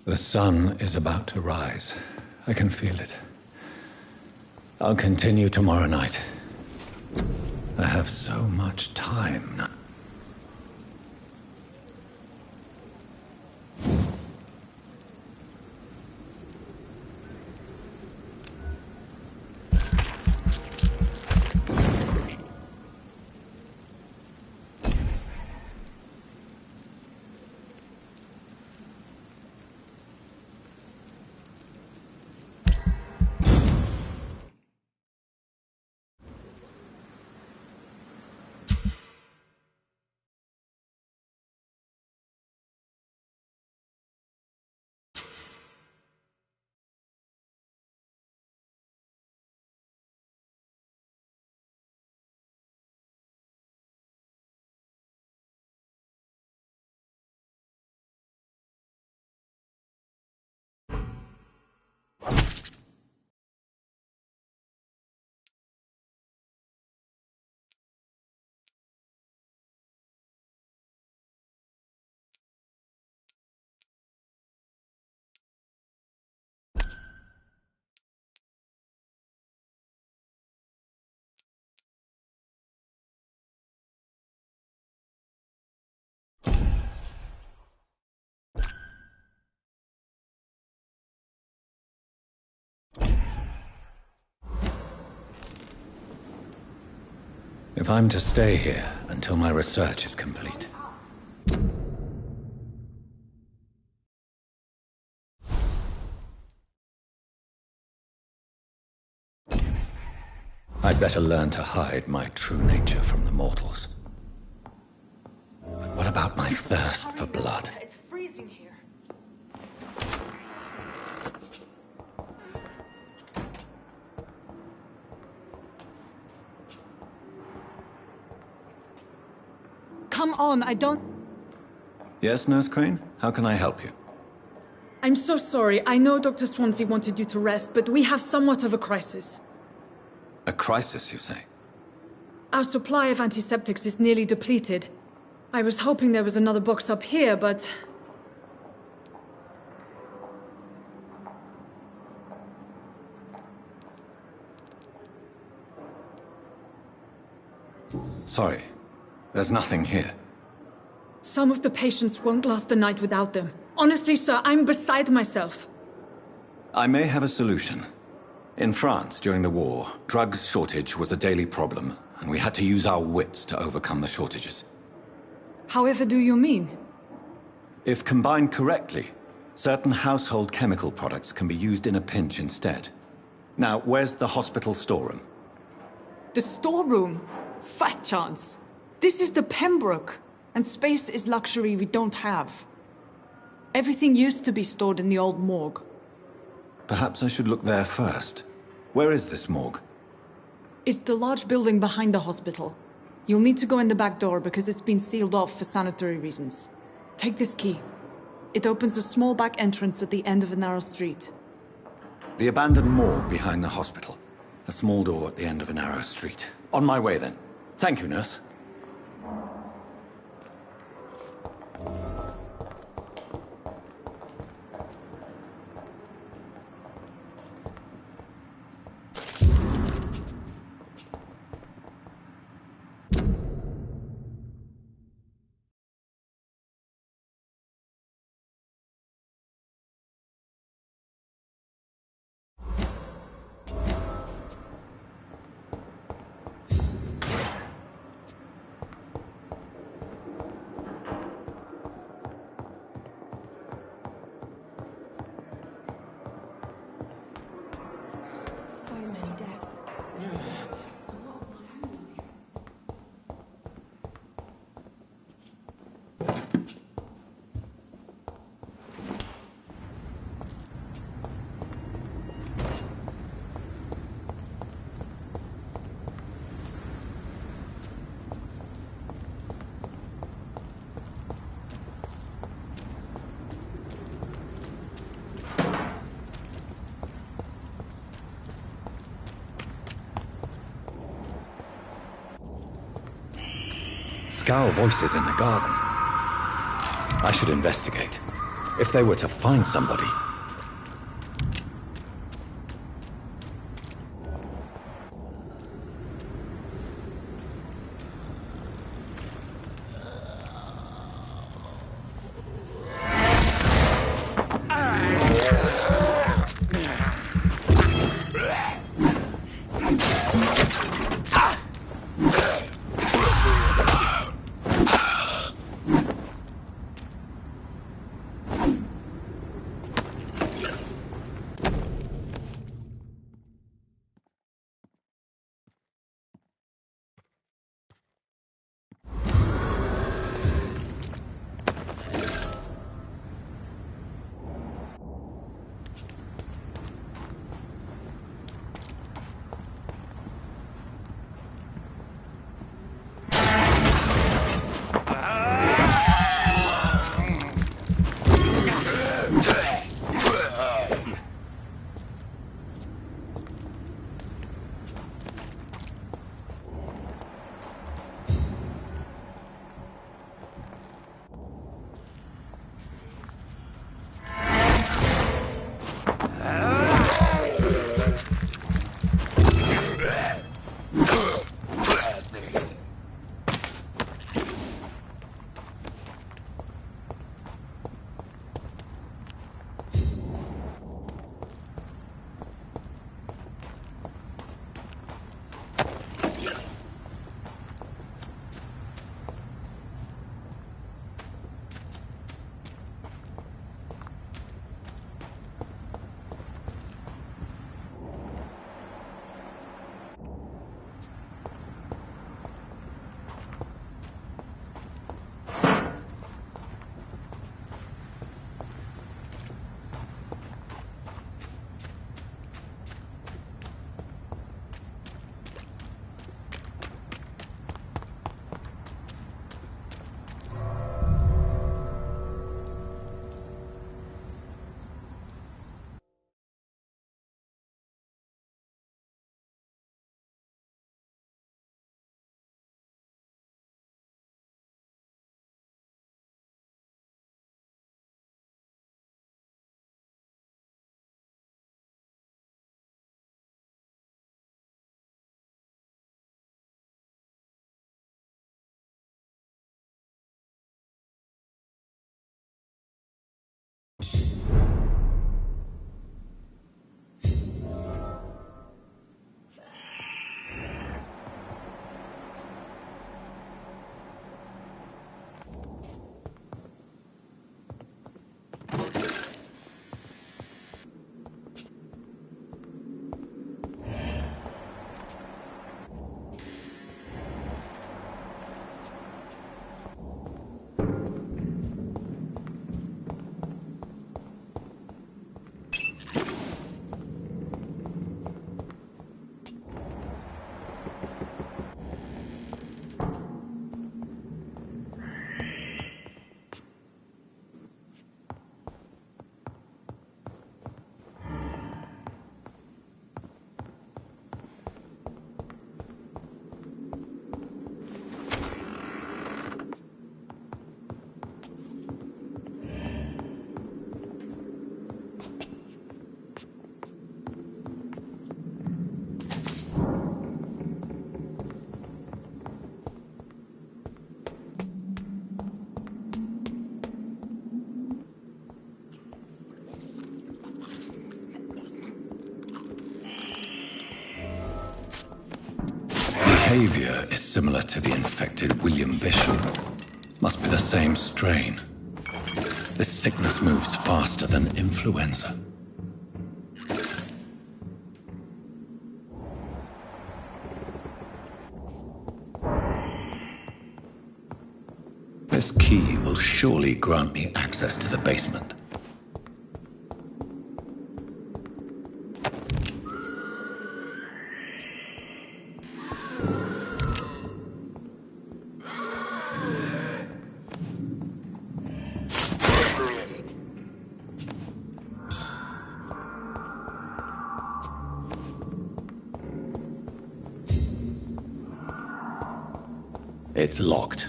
The sun is about to rise. I can feel it. I'll continue tomorrow night. I have so much time now. If I'm to stay here until my research is complete. I'd better learn to hide my true nature from the mortals. But what about my thirst for blood? It's freezing here. come on, I don't... Yes, Nurse Crane? How can I help you? I'm so sorry. I know Dr. Swansea wanted you to rest, but we have somewhat of a crisis. A crisis, you say? Our supply of antiseptics is nearly depleted. I was hoping there was another box up here, but... Sorry. There's nothing here. Some of the patients won't last the night without them. Honestly, sir, I'm beside myself. I may have a solution. In France, during the war, drugs shortage was a daily problem, and we had to use our wits to overcome the shortages. However do you mean? If combined correctly, certain household chemical products can be used in a pinch instead. Now, where's the hospital storeroom? The storeroom? Fat chance. This is the Pembroke, and space is luxury we don't have. Everything used to be stored in the old morgue. Perhaps I should look there first. Where is this morgue? It's the large building behind the hospital. You'll need to go in the back door because it's been sealed off for sanitary reasons. Take this key. It opens a small back entrance at the end of a narrow street. The abandoned morgue behind the hospital. A small door at the end of a narrow street. On my way then. Thank you, nurse. Scowl voices in the garden. I should investigate. If they were to find somebody... behavior is similar to the infected William Bishop. Must be the same strain. This sickness moves faster than influenza. This key will surely grant me access to the basement. It's locked.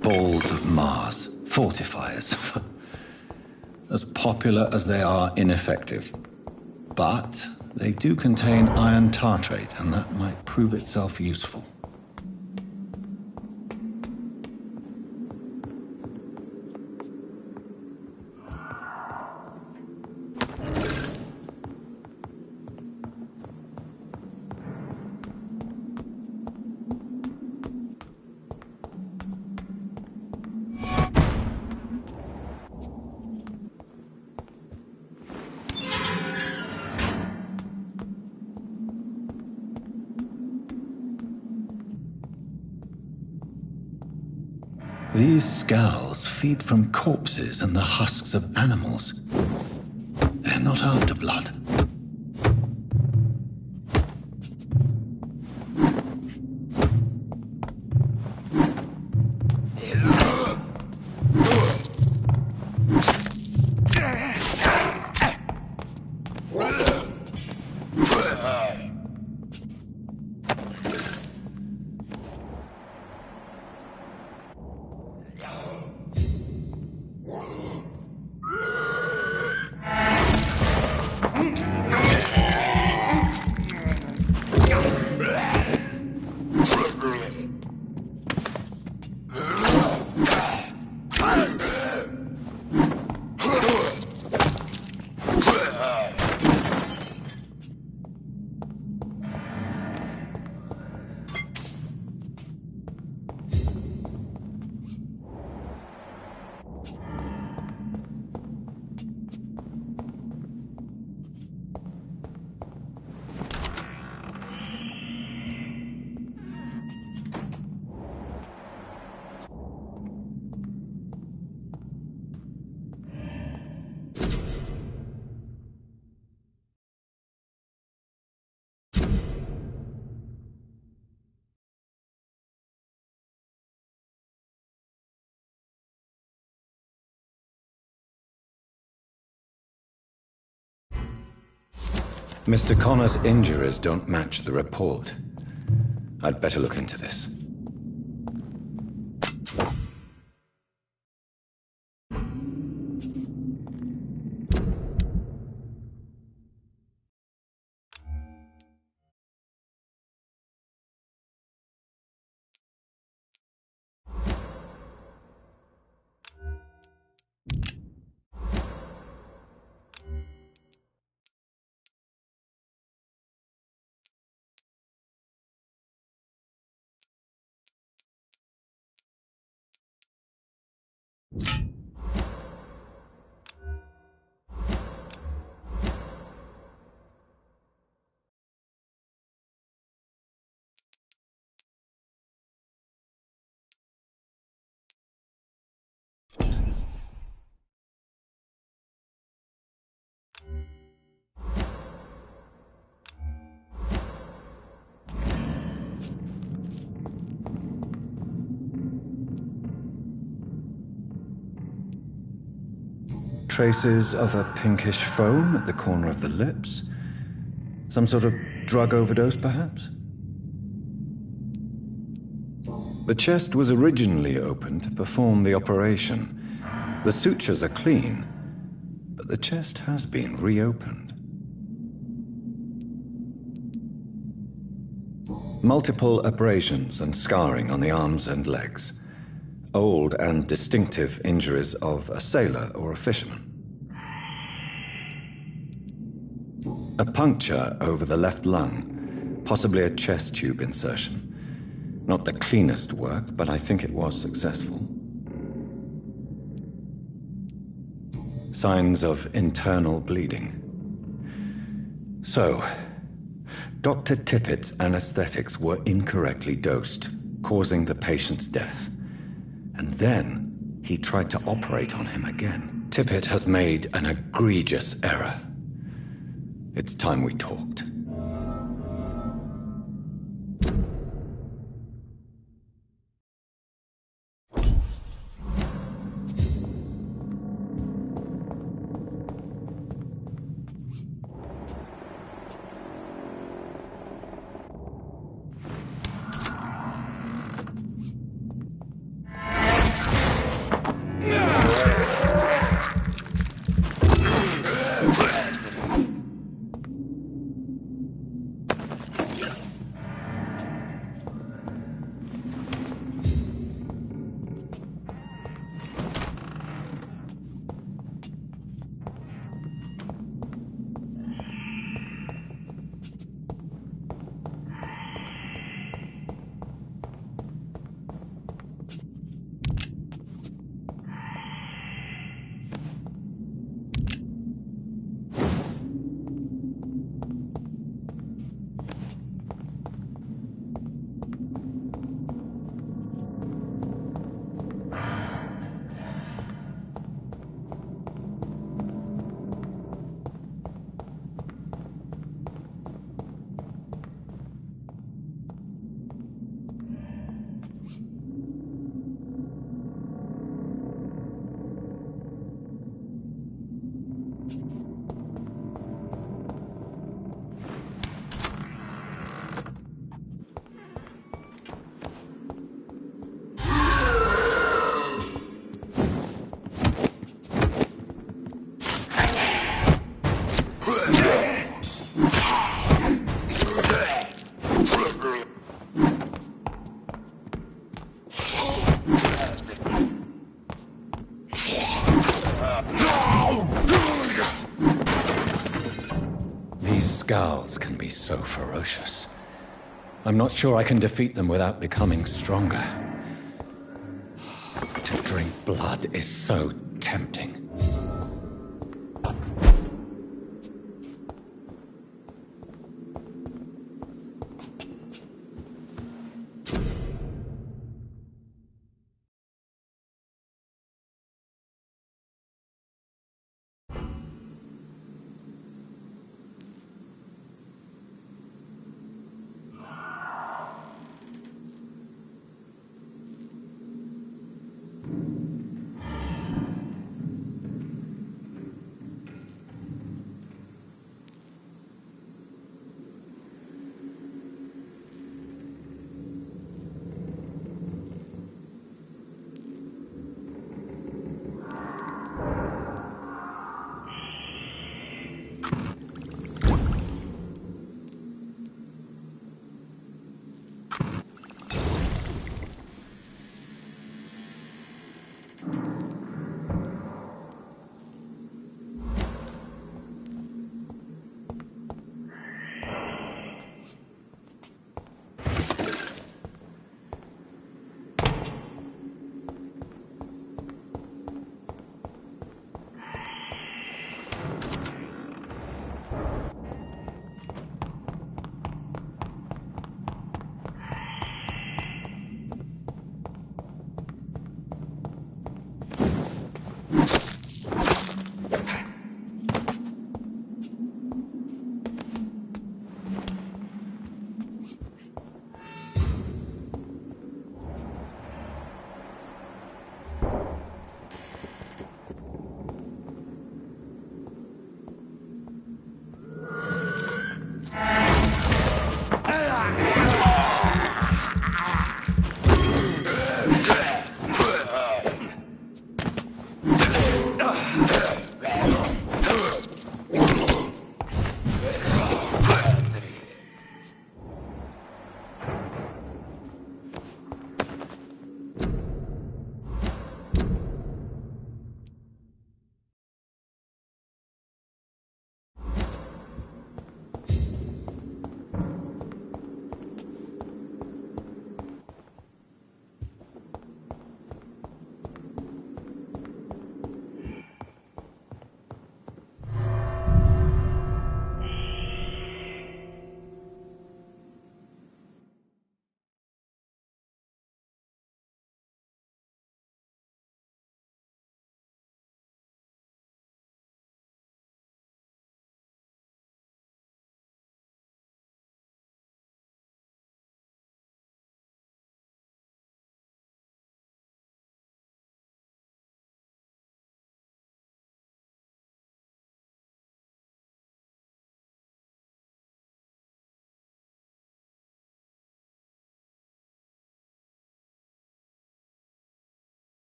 Balls of Mars, fortifiers. As popular as they are ineffective. But they do contain iron tartrate, and that might prove itself useful. These scowls feed from corpses and the husks of animals. They're not after blood. Mr. Connor's injuries don't match the report. I'd better look into this. Traces of a pinkish foam at the corner of the lips. Some sort of drug overdose, perhaps? The chest was originally opened to perform the operation. The sutures are clean, but the chest has been reopened. Multiple abrasions and scarring on the arms and legs. old and distinctive injuries of a sailor or a fisherman. A puncture over the left lung, possibly a chest tube insertion. Not the cleanest work, but I think it was successful. Signs of internal bleeding. So, Dr. Tippett's anesthetics were incorrectly dosed, causing the patient's death. And then he tried to operate on him again. Tippett has made an egregious error. It's time we talked. Scowls can be so ferocious. I'm not sure I can defeat them without becoming stronger. To drink blood is so tempting.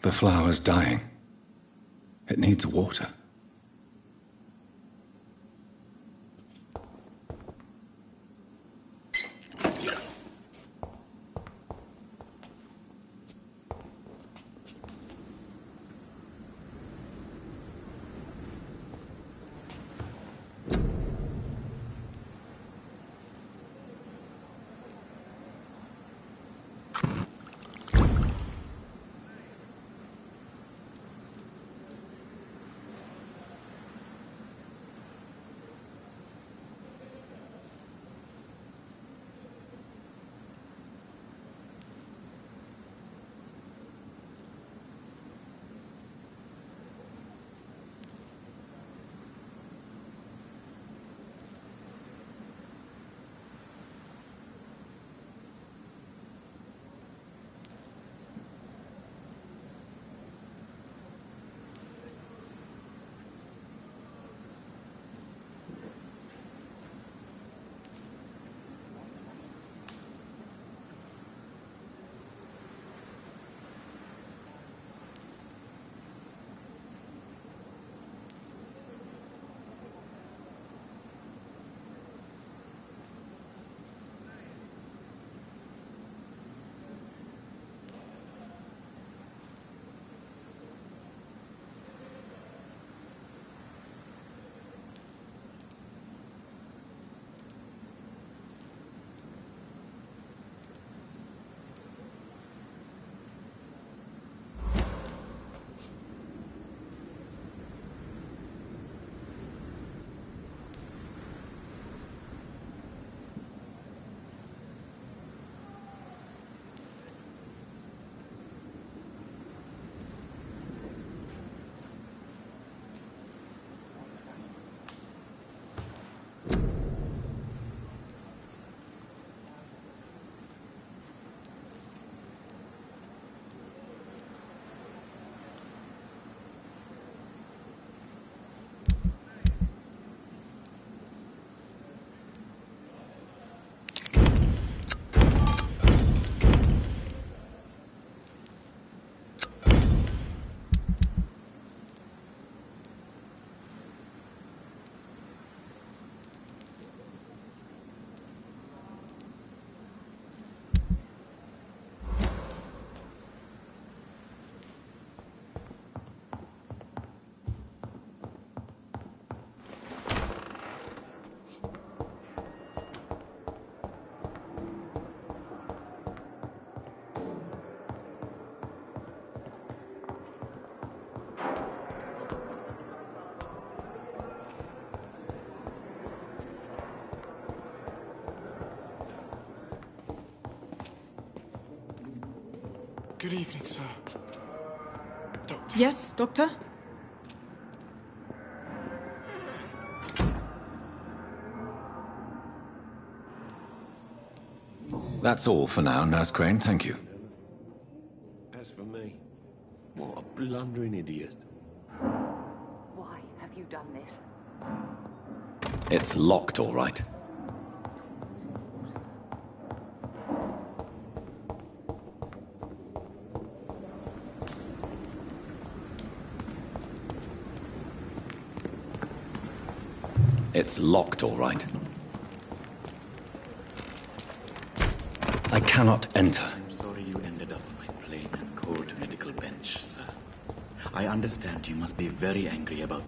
The flower's dying. It needs water. Good evening, sir. Doctor. Yes, Doctor? That's all for now, Nurse Crane, thank you. As for me, what a blundering idiot. Why have you done this? It's locked, all right. It's locked, all right. I cannot enter. I'm sorry you ended up on my plain and cold medical bench, sir. I understand you must be very angry about...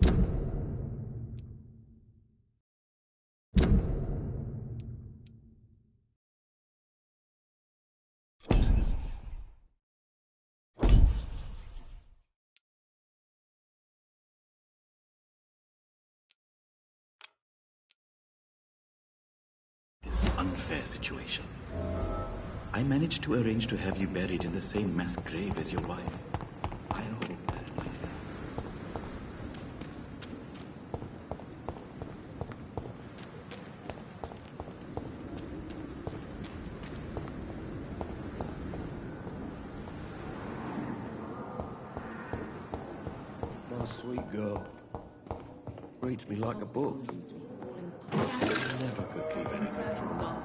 this unfair situation. I managed to arrange to have you buried in the same mass grave as your wife. I hope that might help. My sweet girl. Reads me like a book. Never could keep anything from her.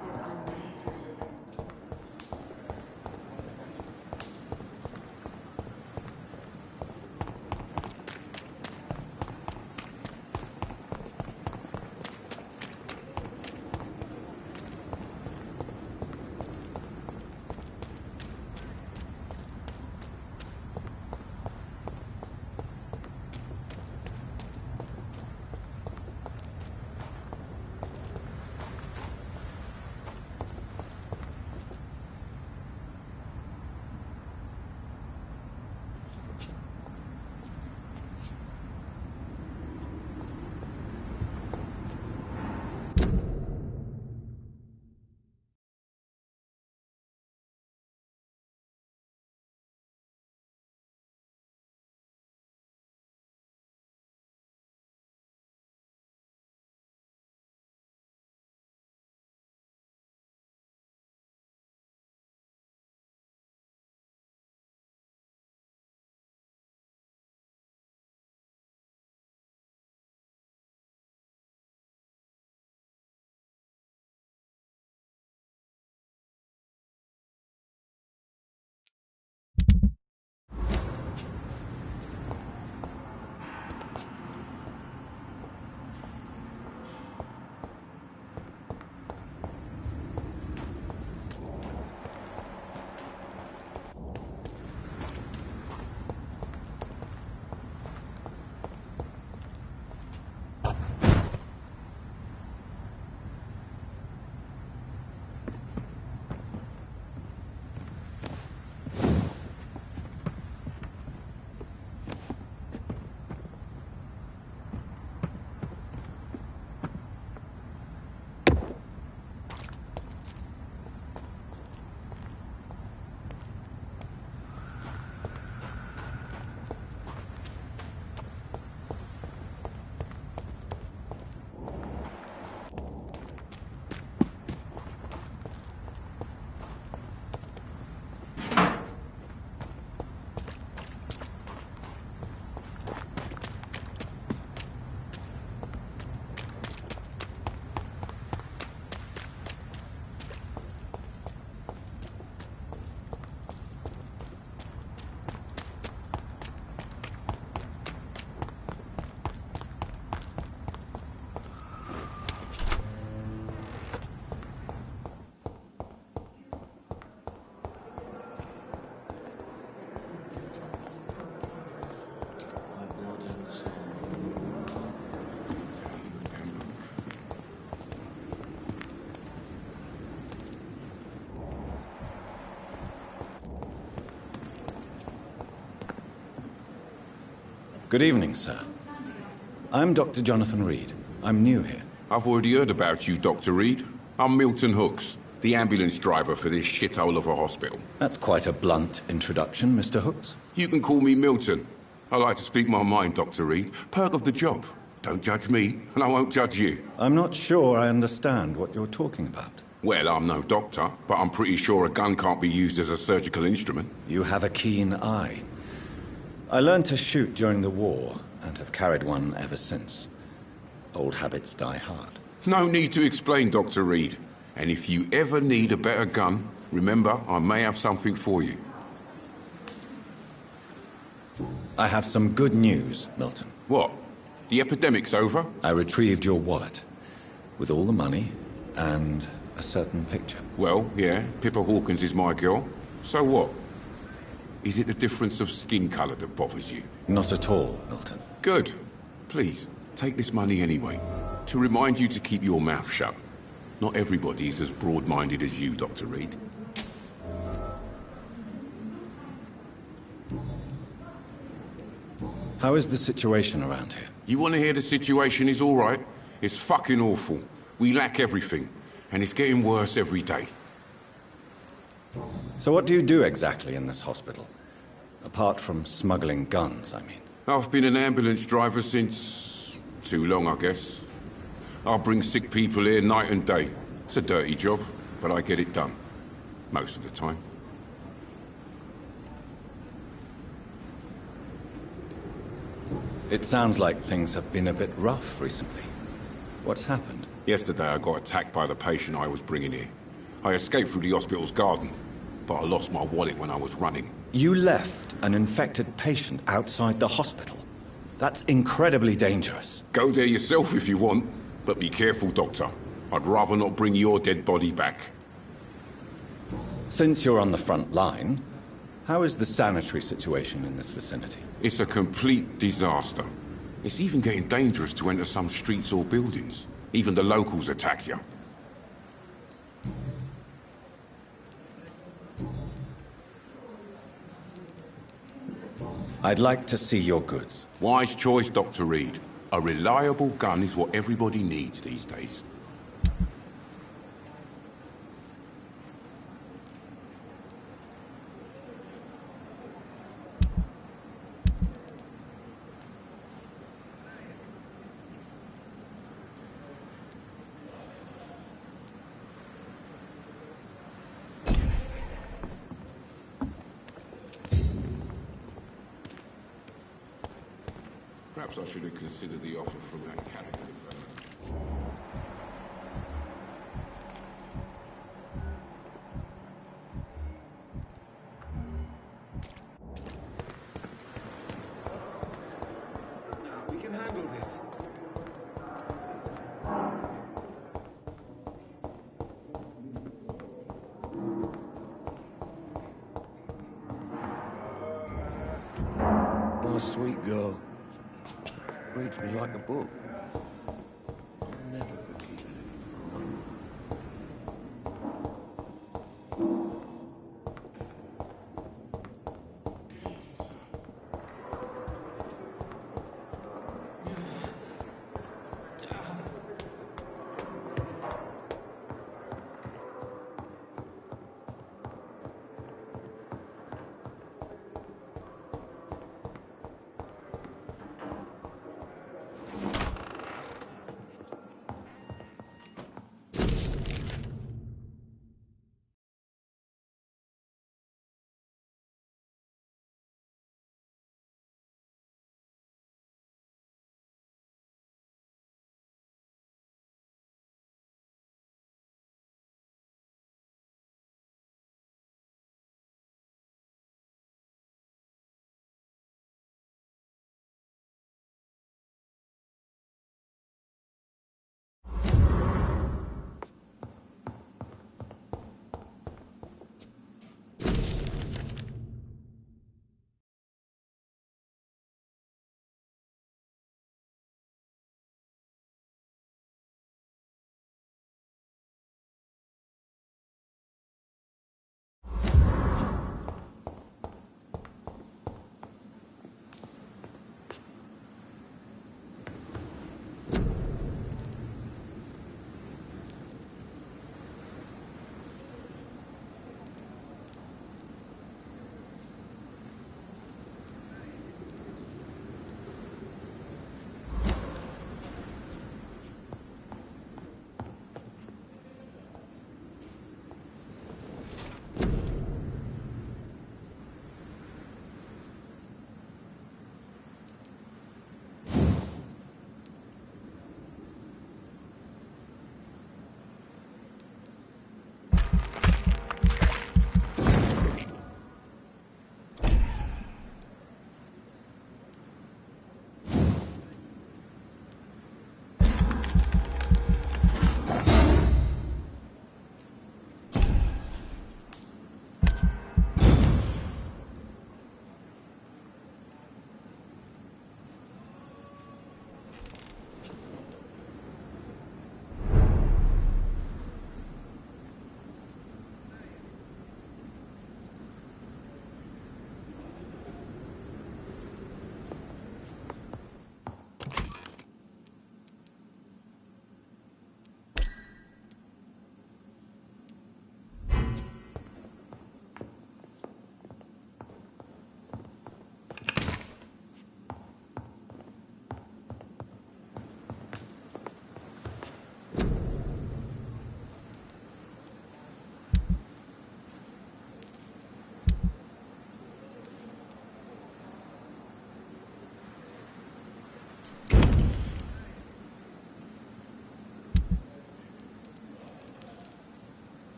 Good evening, sir. I'm Dr. Jonathan Reed. I'm new here. I've already heard about you, Dr. Reed. I'm Milton Hooks, the ambulance driver for this shithole of a hospital. That's quite a blunt introduction, Mr. Hooks. You can call me Milton. I like to speak my mind, Dr. Reed. Perk of the job. Don't judge me, and I won't judge you. I'm not sure I understand what you're talking about. Well, I'm no doctor, but I'm pretty sure a gun can't be used as a surgical instrument. You have a keen eye. I learned to shoot during the war, and have carried one ever since. Old habits die hard. No need to explain, Dr. Reed. And if you ever need a better gun, remember, I may have something for you. I have some good news, Milton. What? The epidemic's over? I retrieved your wallet, with all the money, and a certain picture. Well, yeah, Pippa Hawkins is my girl. So what? Is it the difference of skin colour that bothers you? Not at all, Milton. Good. Please, take this money anyway. To remind you to keep your mouth shut. Not everybody is as broad-minded as you, Dr. Reed. How is the situation around here? You want to hear the situation is all right? It's fucking awful. We lack everything, and it's getting worse every day. So what do you do exactly in this hospital? Apart from smuggling guns, I mean. I've been an ambulance driver since... too long, I guess. I'll bring sick people here night and day. It's a dirty job, but I get it done. Most of the time. It sounds like things have been a bit rough recently. What's happened? Yesterday I got attacked by the patient I was bringing here. I escaped through the hospital's garden, but I lost my wallet when I was running. You left an infected patient outside the hospital? That's incredibly dangerous. Go there yourself if you want, but be careful, Doctor. I'd rather not bring your dead body back. Since you're on the front line, how is the sanitary situation in this vicinity? It's a complete disaster. It's even getting dangerous to enter some streets or buildings. Even the locals attack you. I'd like to see your goods. Wise choice, Dr. Reed. A reliable gun is what everybody needs these days. Perhaps I should have considered the offer from that category firm. Now, we can handle this. Nice, sweet girl. Reads me like a book. Never could keep anything from her.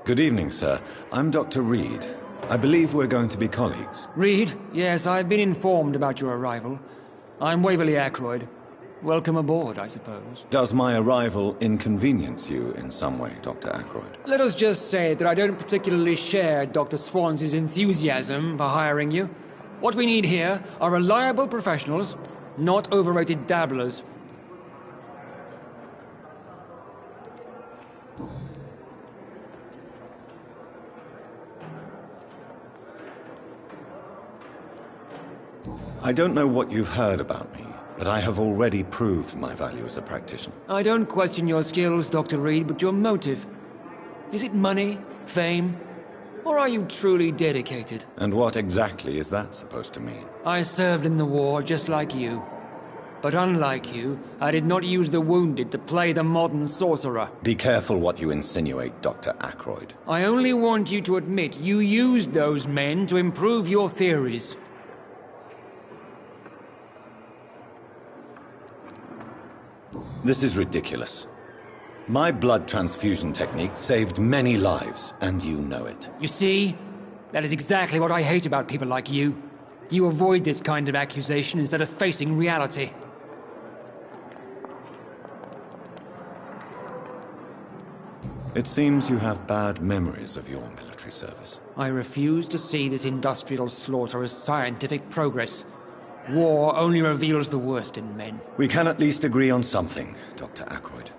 Good evening, sir. I'm Dr. Reed. I believe we're going to be colleagues. Reed? Yes, I've been informed about your arrival. I'm Waverly Ackroyd. Welcome aboard, I suppose. Does my arrival inconvenience you in some way, Dr. Ackroyd? Let us just say that I don't particularly share Dr. Swansea's enthusiasm for hiring you. What we need here are reliable professionals, not overrated dabblers. I don't know what you've heard about me, but I have already proved my value as a practitioner. I don't question your skills, Dr. Reed, but your motive. Is it money, fame, or are you truly dedicated? And what exactly is that supposed to mean? I served in the war just like you. But unlike you, I did not use the wounded to play the modern sorcerer. Be careful what you insinuate, Dr. Ackroyd. I only want you to admit you used those men to improve your theories. This is ridiculous. My blood transfusion technique saved many lives, and you know it. You see? That is exactly what I hate about people like you. You avoid this kind of accusation instead of facing reality. It seems you have bad memories of your military service. I refuse to see this industrial slaughter as scientific progress. War only reveals the worst in men. We can at least agree on something, Dr. Ackroyd.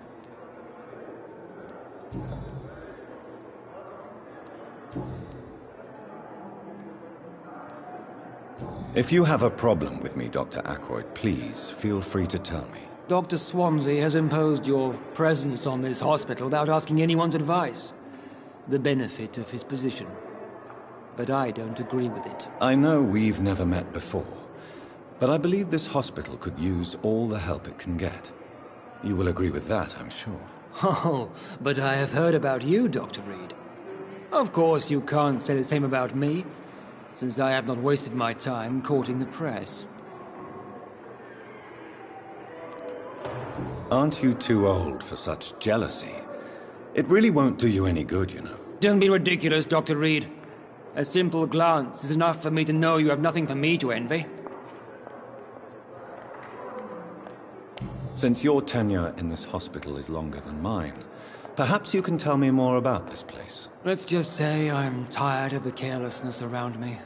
If you have a problem with me, Dr. Ackroyd, please feel free to tell me. Dr. Swansea has imposed your presence on this hospital without asking anyone's advice. The benefit of his position. But I don't agree with it. I know we've never met before, but I believe this hospital could use all the help it can get. You will agree with that, I'm sure. Oh, but I have heard about you, Dr. Reed. Of course, you can't say the same about me, since I have not wasted my time courting the press. Aren't you too old for such jealousy? It really won't do you any good, you know. Don't be ridiculous, Dr. Reed. A simple glance is enough for me to know you have nothing for me to envy. Since your tenure in this hospital is longer than mine, perhaps you can tell me more about this place. Let's just say I'm tired of the carelessness around me.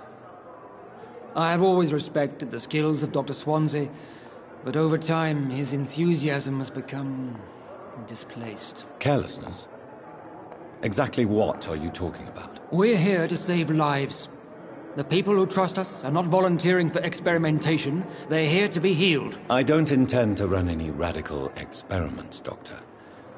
I have always respected the skills of Dr. Swansea, but over time his enthusiasm has become displaced. Carelessness? Exactly what are you talking about? We're here to save lives. The people who trust us are not volunteering for experimentation. They're here to be healed. I don't intend to run any radical experiments, Doctor.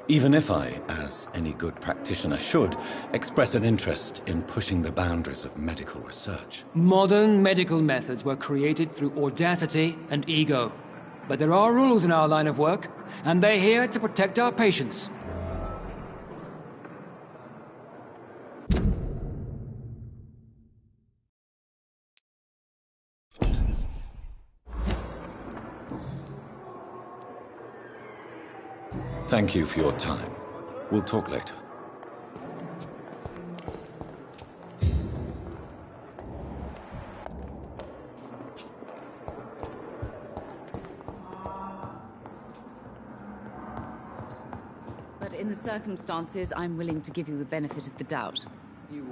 Even if I, as any good practitioner should, express an interest in pushing the boundaries of medical research. Modern medical methods were created through audacity and ego. But there are rules in our line of work, and they're here to protect our patients. Thank you for your time. We'll talk later. But in the circumstances, I'm willing to give you the benefit of the doubt.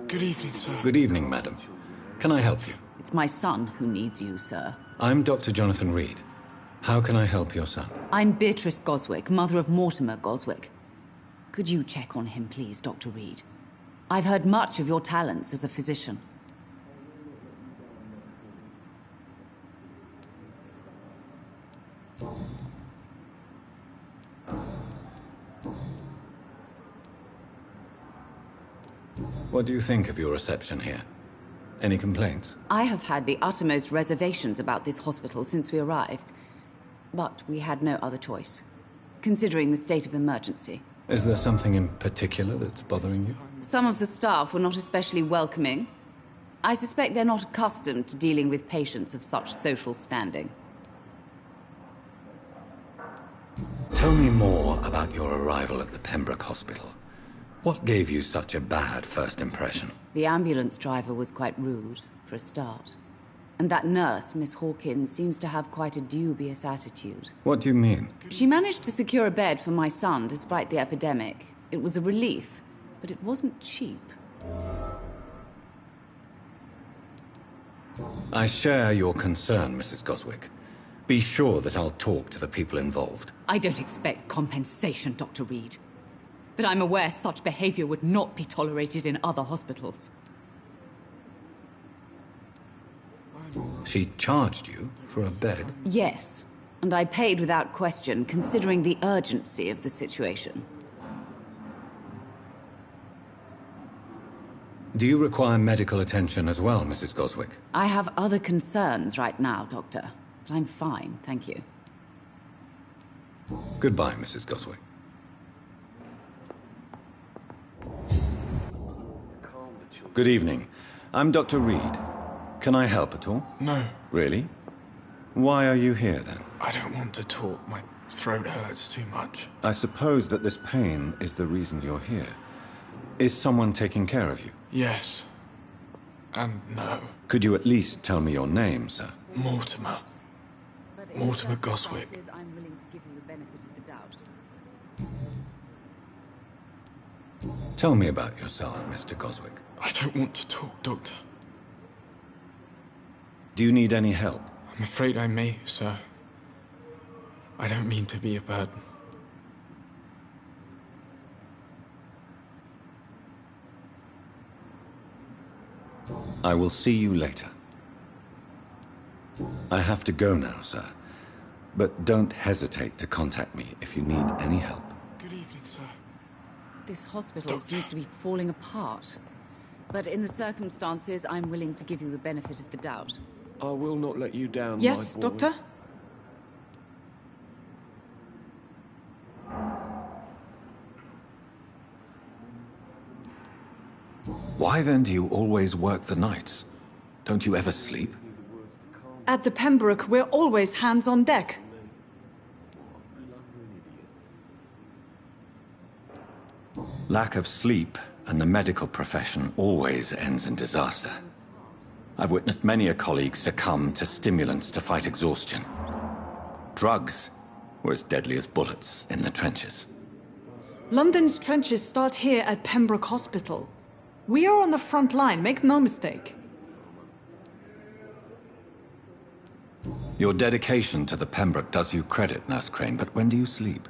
Good evening, sir. Good evening, madam. Can I help you? It's my son who needs you, sir. I'm Dr. Jonathan Reed. How can I help your son? I'm Beatrice Goswick, mother of Mortimer Goswick. Could you check on him, please, Dr. Reed? I've heard much of your talents as a physician. What do you think of your reception here? Any complaints? I have had the uttermost reservations about this hospital since we arrived. But we had no other choice, considering the state of emergency. Is there something in particular that's bothering you? Some of the staff were not especially welcoming. I suspect they're not accustomed to dealing with patients of such social standing. Tell me more about your arrival at the Pembroke Hospital. What gave you such a bad first impression? The ambulance driver was quite rude, for a start. And that nurse, Miss Hawkins, seems to have quite a dubious attitude. What do you mean? She managed to secure a bed for my son despite the epidemic. It was a relief, but it wasn't cheap. I share your concern, Mrs. Goswick. Be sure that I'll talk to the people involved. I don't expect compensation, Dr. Reed. But I'm aware such behavior would not be tolerated in other hospitals. She charged you for a bed? Yes, and I paid without question, considering the urgency of the situation. Do you require medical attention as well, Mrs. Goswick? I have other concerns right now, Doctor. But I'm fine, thank you. Goodbye, Mrs. Goswick. Good evening. I'm Dr. Reed. Can I help at all? No. Really? Why are you here, then? I don't want to talk. My throat hurts too much. I suppose that this pain is the reason you're here. Is someone taking care of you? Yes. And no. Could you at least tell me your name, sir? Mortimer. Mortimer Goswick. I'm willing to give you the benefit of the doubt. Tell me about yourself, Mr. Goswick. I don't want to talk, Doctor. Do you need any help? I'm afraid I may, sir. I don't mean to be a burden. I will see you later. I have to go now, sir. But don't hesitate to contact me if you need any help. Good evening, sir. This hospital seems to be falling apart. But in the circumstances, I'm willing to give you the benefit of the doubt. I will not let you down, yes, my boy. Doctor? Why then do you always work the nights? Don't you ever sleep? At the Pembroke, we're always hands on deck. Lack of sleep and the medical profession always ends in disaster. I've witnessed many a colleague succumb to stimulants to fight exhaustion. Drugs were as deadly as bullets in the trenches. London's trenches start here at Pembroke Hospital. We are on the front line, make no mistake. Your dedication to the Pembroke does you credit, Nurse Crane, but when do you sleep?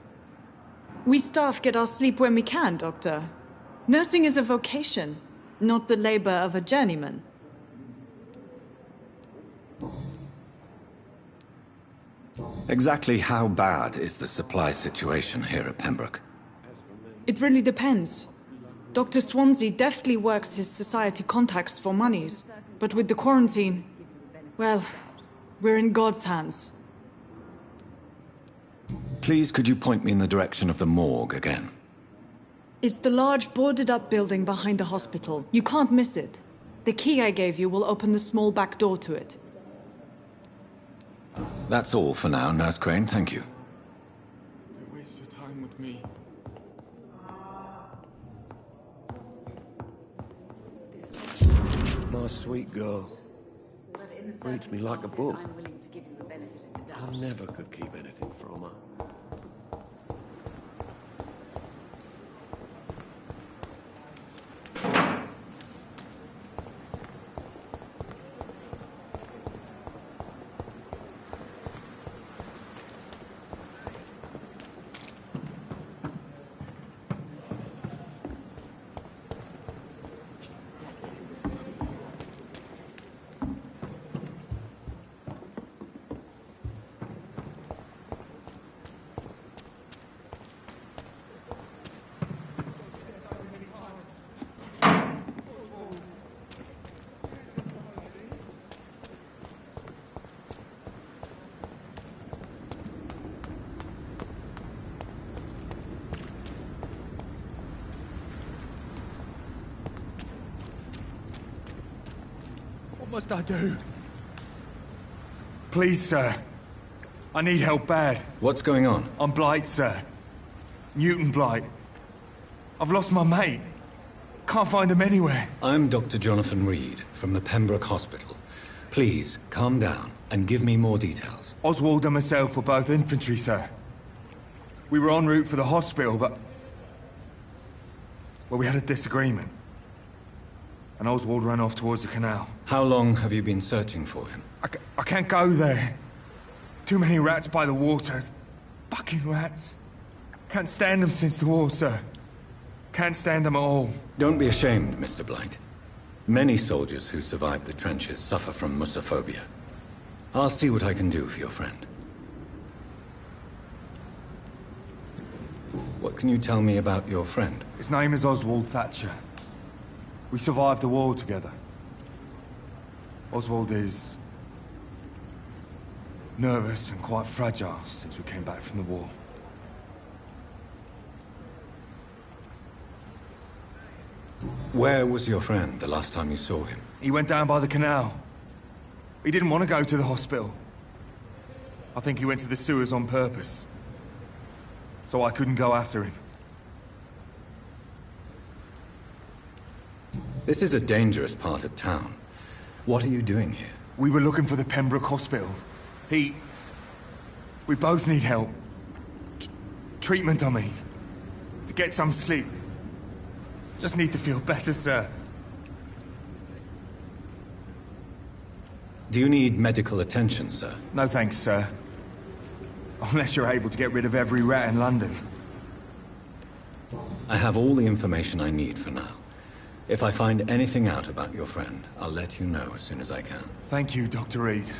We staff get our sleep when we can, Doctor. Nursing is a vocation, not the labor of a journeyman. Exactly how bad is the supply situation here at Pembroke? It really depends. Dr. Swansea deftly works his society contacts for monies, but with the quarantine, well, we're in God's hands. Please, could you point me in the direction of the morgue again? It's the large boarded-up building behind the hospital. You can't miss it. The key I gave you will open the small back door to it. That's all for now, Nurse Crane, thank you. Don't waste your time with me. My sweet girl. Reads me like a book. I'm willing to give you the benefit of the doubt. I never could keep anything from her. What must I do? Please, sir. I need help bad. What's going on? I'm Blight, sir. Newton Blight. I've lost my mate. Can't find him anywhere. I'm Dr. Jonathan Reed from the Pembroke Hospital. Please, calm down and give me more details. Oswald and myself were both infantry, sir. We were en route for the hospital, but... well, we had a disagreement. And Oswald ran off towards the canal. How long have you been searching for him? I can't go there. Too many rats by the water. Fucking rats. Can't stand them since the war, sir. Can't stand them at all. Don't be ashamed, Mr. Blight. Many soldiers who survived the trenches suffer from musophobia. I'll see what I can do for your friend. What can you tell me about your friend? His name is Oswald Thatcher. We survived the war together. Oswald is... nervous and quite fragile since we came back from the war. Where was your friend the last time you saw him? He went down by the canal. He didn't want to go to the hospital. I think he went to the sewers on purpose. So I couldn't go after him. This is a dangerous part of town. What are you doing here? We were looking for the Pembroke Hospital. We both need help. Treatment, I mean. To get some sleep. Just need to feel better, sir. Do you need medical attention, sir? No thanks, sir. Unless you're able to get rid of every rat in London. I have all the information I need for now. If I find anything out about your friend, I'll let you know as soon as I can. Thank you, Dr. Reed.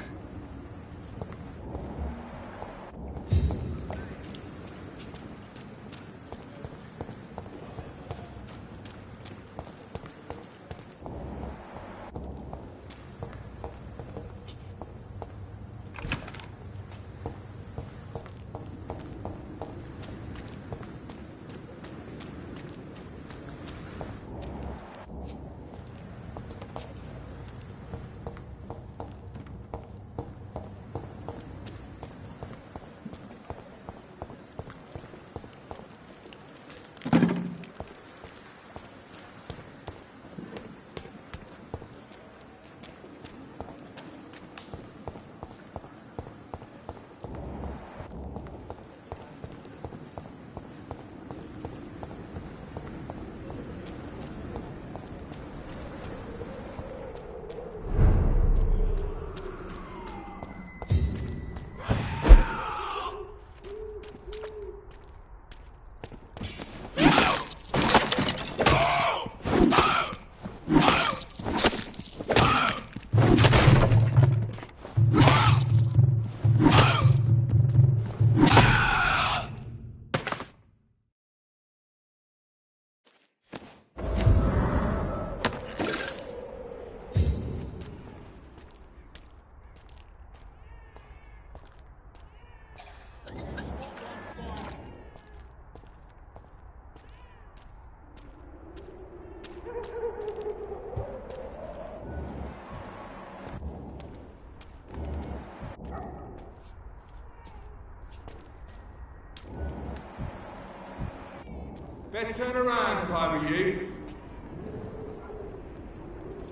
Best turn around if I were you.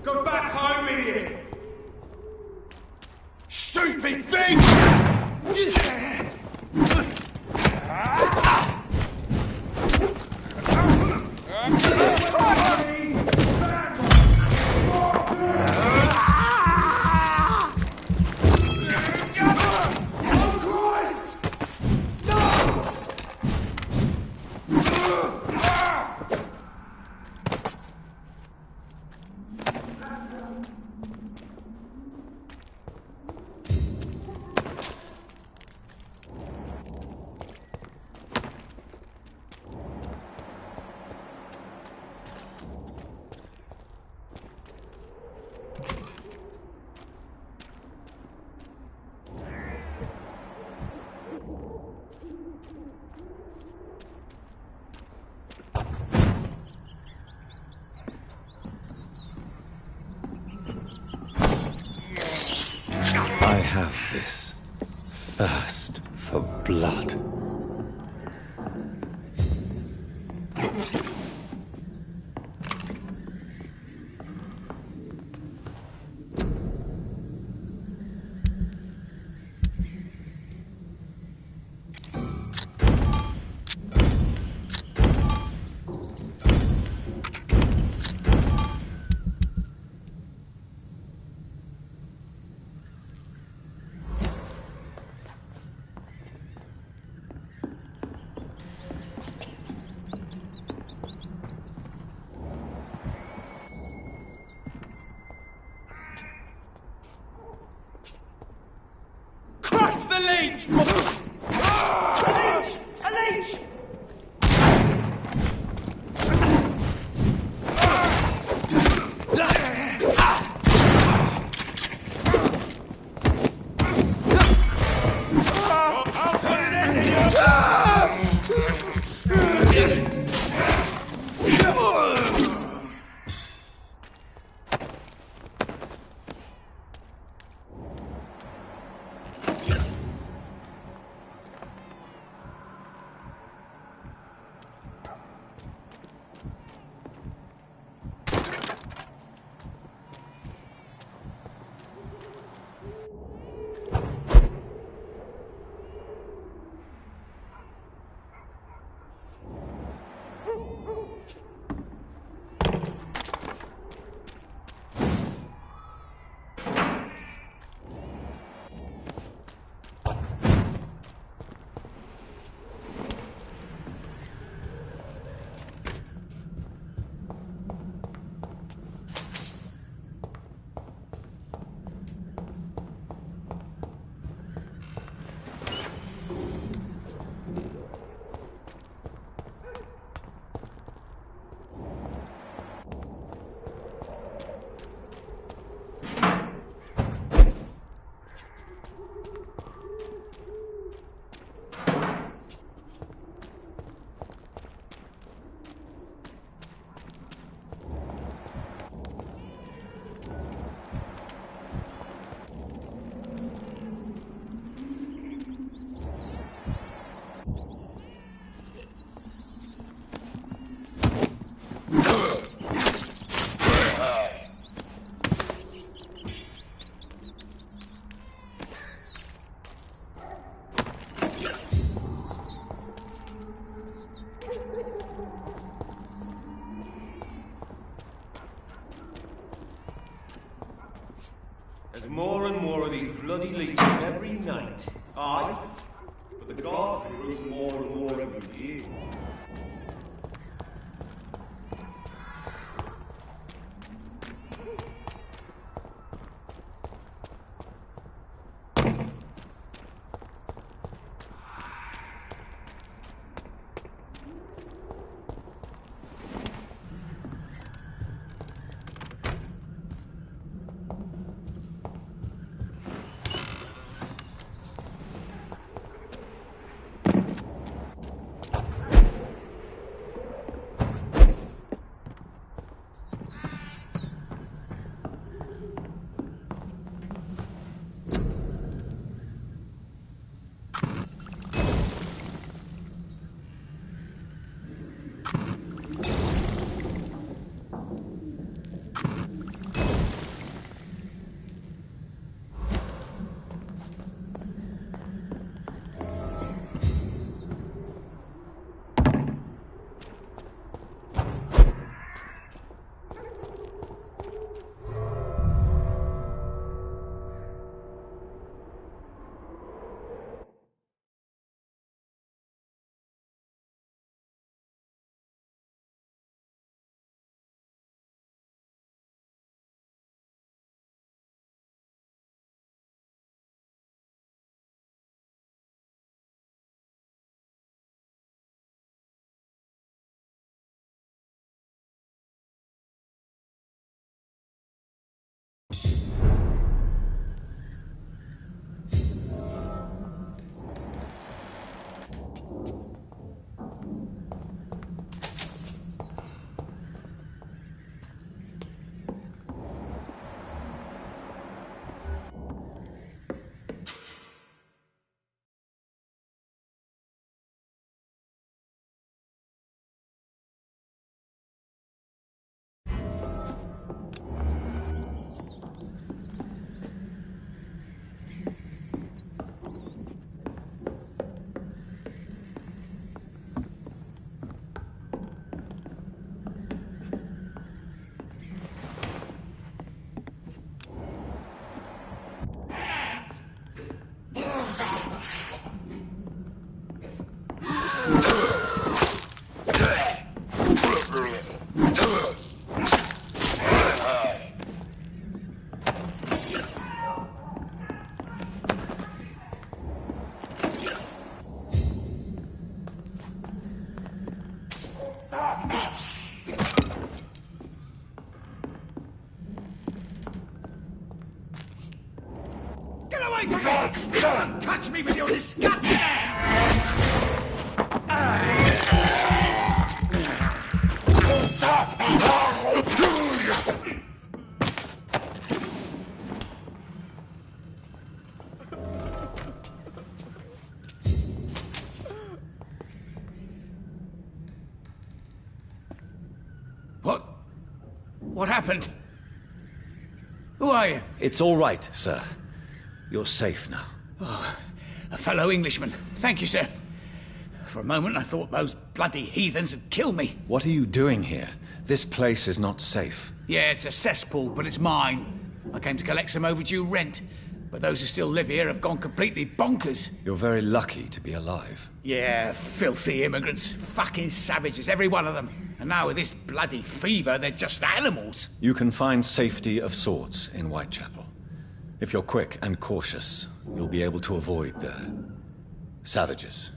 Go back home, idiot! Stupid thing! I have this thirst for blood. the leech! A leech! A leech! There's more and more of these bloody leeches every night. Aye, but the guards recruit more and more every year. Wait a minute! Don't touch me with your disgusting What happened? Who are you? It's all right, sir. You're safe now. Oh, a fellow Englishman. Thank you, sir. For a moment, I thought those bloody heathens had killed me. What are you doing here? This place is not safe. Yeah, it's a cesspool, but it's mine. I came to collect some overdue rent, but those who still live here have gone completely bonkers. You're very lucky to be alive. Yeah, filthy immigrants. Fucking savages, every one of them. And now with this bloody fever, they're just animals. You can find safety of sorts in Whitechapel. If you're quick and cautious, you'll be able to avoid the savages.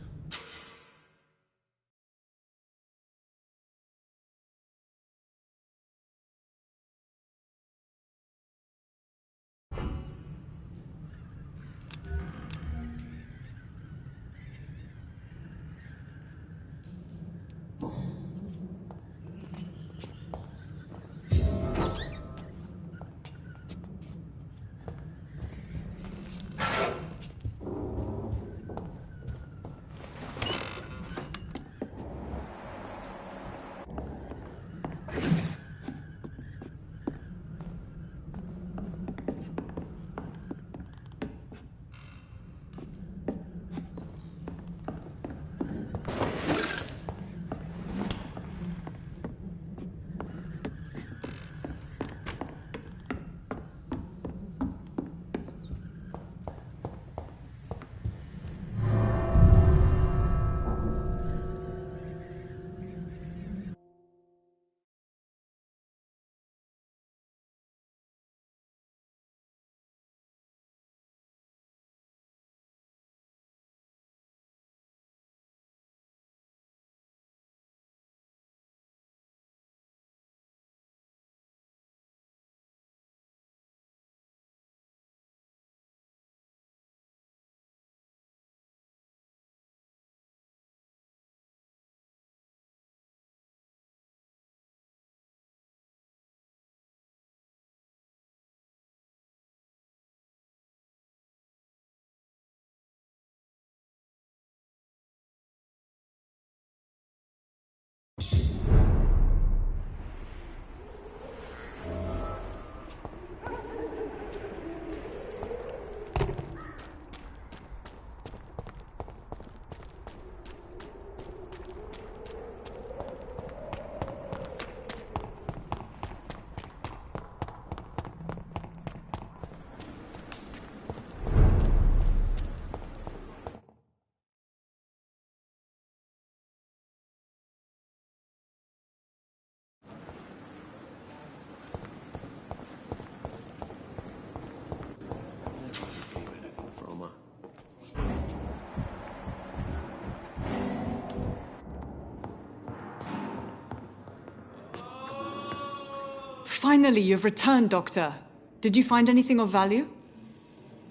Finally, you've returned, Doctor. Did you find anything of value?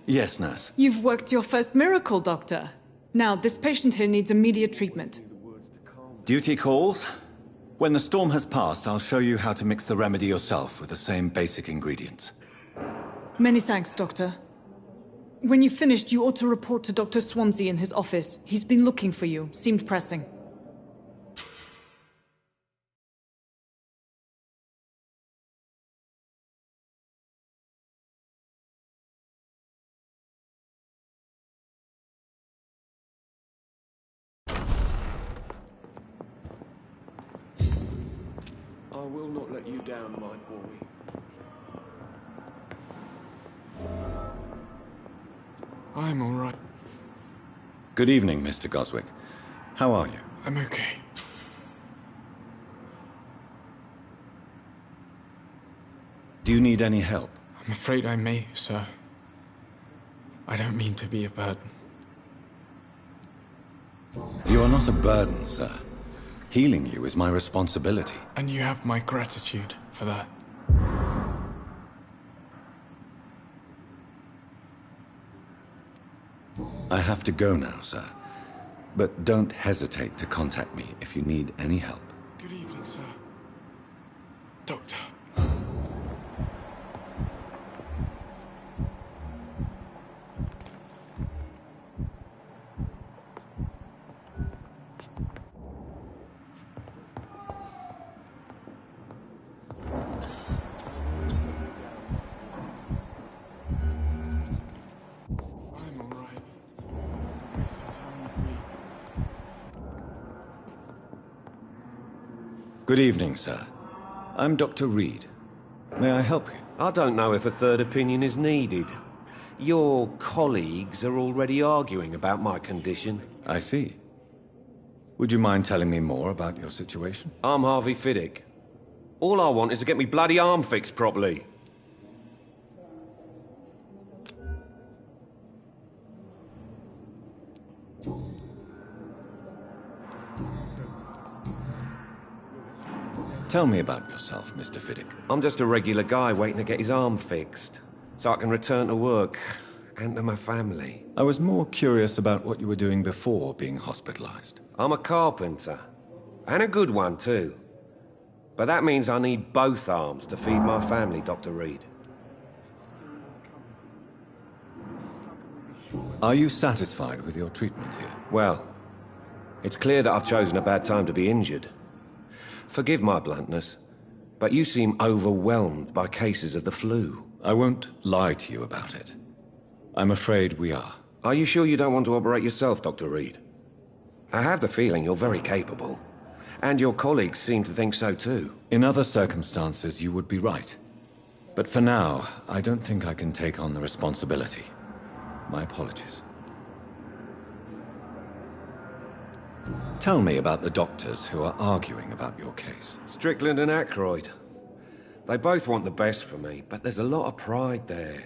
Yes, nurse. You've worked your first miracle, Doctor. Now, this patient here needs immediate treatment. Duty calls. When the storm has passed, I'll show you how to mix the remedy yourself with the same basic ingredients. Many thanks, Doctor. When you've finished, you ought to report to Dr. Swansea in his office. He's been looking for you. Seemed pressing. I will not let you down, my boy. I'm all right. Good evening, Mr. Goswick. How are you? I'm okay. Do you need any help? I'm afraid I may, sir. I don't mean to be a burden. You are not a burden, sir. Healing you is my responsibility. And you have my gratitude for that. I have to go now, sir. But don't hesitate to contact me if you need any help. Good evening, sir. Doctor. I'm all right. Good evening, sir. I'm Dr. Reed. May I help you? I don't know if a third opinion is needed. Your colleagues are already arguing about my condition. I see. Would you mind telling me more about your situation? I'm Harvey Fiddick. All I want is to get me bloody arm fixed properly. Tell me about yourself, Mr. Fiddick. I'm just a regular guy waiting to get his arm fixed, so I can return to work and to my family. I was more curious about what you were doing before being hospitalized. I'm a carpenter, and a good one too. But that means I need both arms to feed my family, Dr. Reed. Are you satisfied with your treatment here? Well, it's clear that I've chosen a bad time to be injured. Forgive my bluntness, but you seem overwhelmed by cases of the flu. I won't lie to you about it. I'm afraid we are. Are you sure you don't want to operate yourself, Dr. Reed? I have the feeling you're very capable, and your colleagues seem to think so too. In other circumstances, you would be right. But for now, I don't think I can take on the responsibility. My apologies. Tell me about the doctors who are arguing about your case. Strickland and Aykroyd. They both want the best for me, but there's a lot of pride there.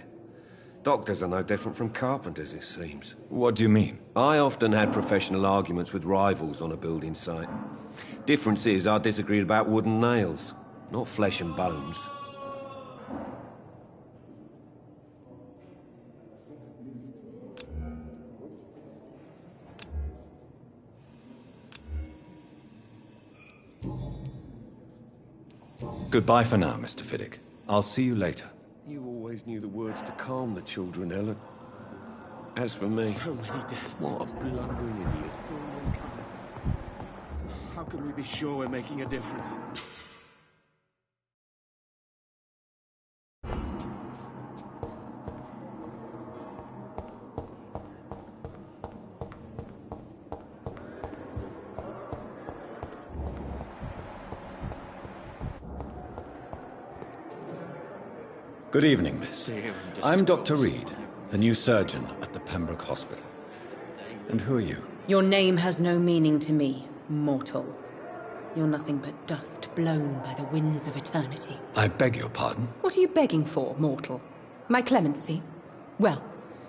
Doctors are no different from carpenters, it seems. What do you mean? I often had professional arguments with rivals on a building site. Difference is I disagreed about wooden nails, not flesh and bones. Goodbye for now, Mr. Fiddick. I'll see you later. You always knew the words to calm the children, Ellen. As for me... So many deaths. What a blundering idiot. How can we be sure we're making a difference? Good evening, miss. I'm Dr. Reed, the new surgeon at the Pembroke Hospital. And who are you? Your name has no meaning to me, mortal. You're nothing but dust blown by the winds of eternity. I beg your pardon? What are you begging for, mortal? My clemency? Well,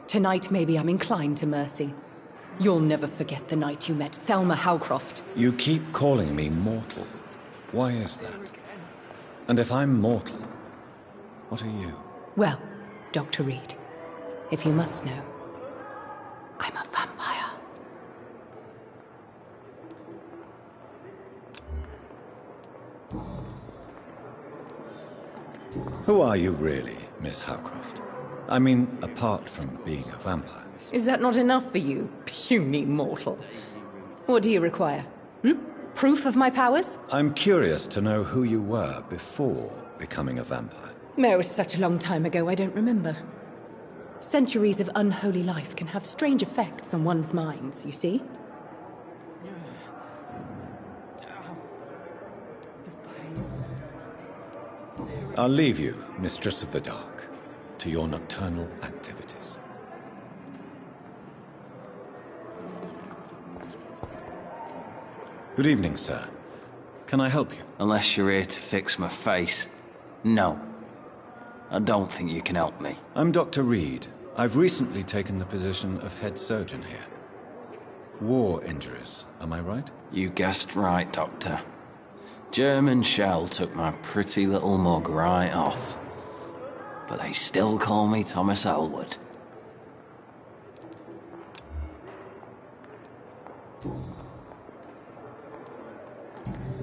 tonight maybe I'm inclined to mercy. You'll never forget the night you met Thelma Howcroft. You keep calling me mortal. Why is that? And if I'm mortal, what are you? Well, Dr. Reed, if you must know, I'm a vampire. Who are you really, Miss Howcroft? I mean, apart from being a vampire. Is that not enough for you, puny mortal? What do you require? Proof of my powers? I'm curious to know who you were before becoming a vampire. It was such a long time ago, I don't remember. Centuries of unholy life can have strange effects on one's minds, you see? I'll leave you, Mistress of the Dark, to your nocturnal activities. Good evening, sir. Can I help you? Unless you're here to fix my face. No. I don't think you can help me. I'm Dr. Reed. I've recently taken the position of head surgeon here. War injuries, am I right? You guessed right, Doctor. German shell took my pretty little mug right off. But they still call me Thomas Elwood.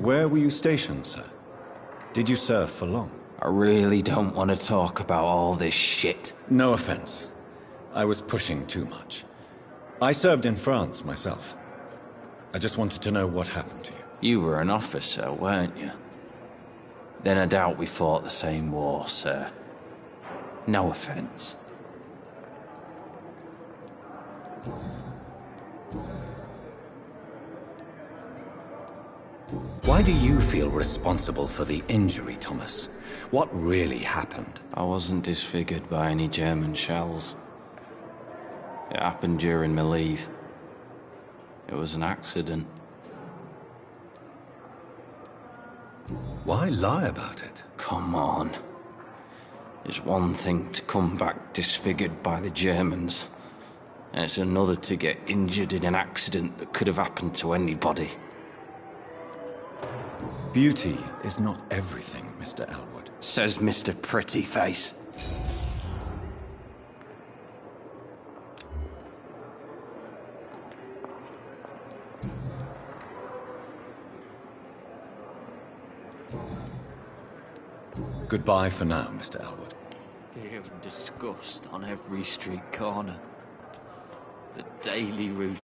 Where were you stationed, sir? Did you serve for long? I really don't want to talk about all this shit. No offense. I was pushing too much. I served in France myself. I just wanted to know what happened to you. You were an officer, weren't you? Then I doubt we fought the same war, sir. No offense. Why do you feel responsible for the injury, Thomas? What really happened? I wasn't disfigured by any German shells. It happened during my leave. It was an accident. Why lie about it? Come on. It's one thing to come back disfigured by the Germans, and it's another to get injured in an accident that could have happened to anybody. Beauty is not everything, Mr. Elwood. Says Mr. Prettyface. Goodbye for now, Mr. Elwood. Fear and disgust on every street corner. The daily routine.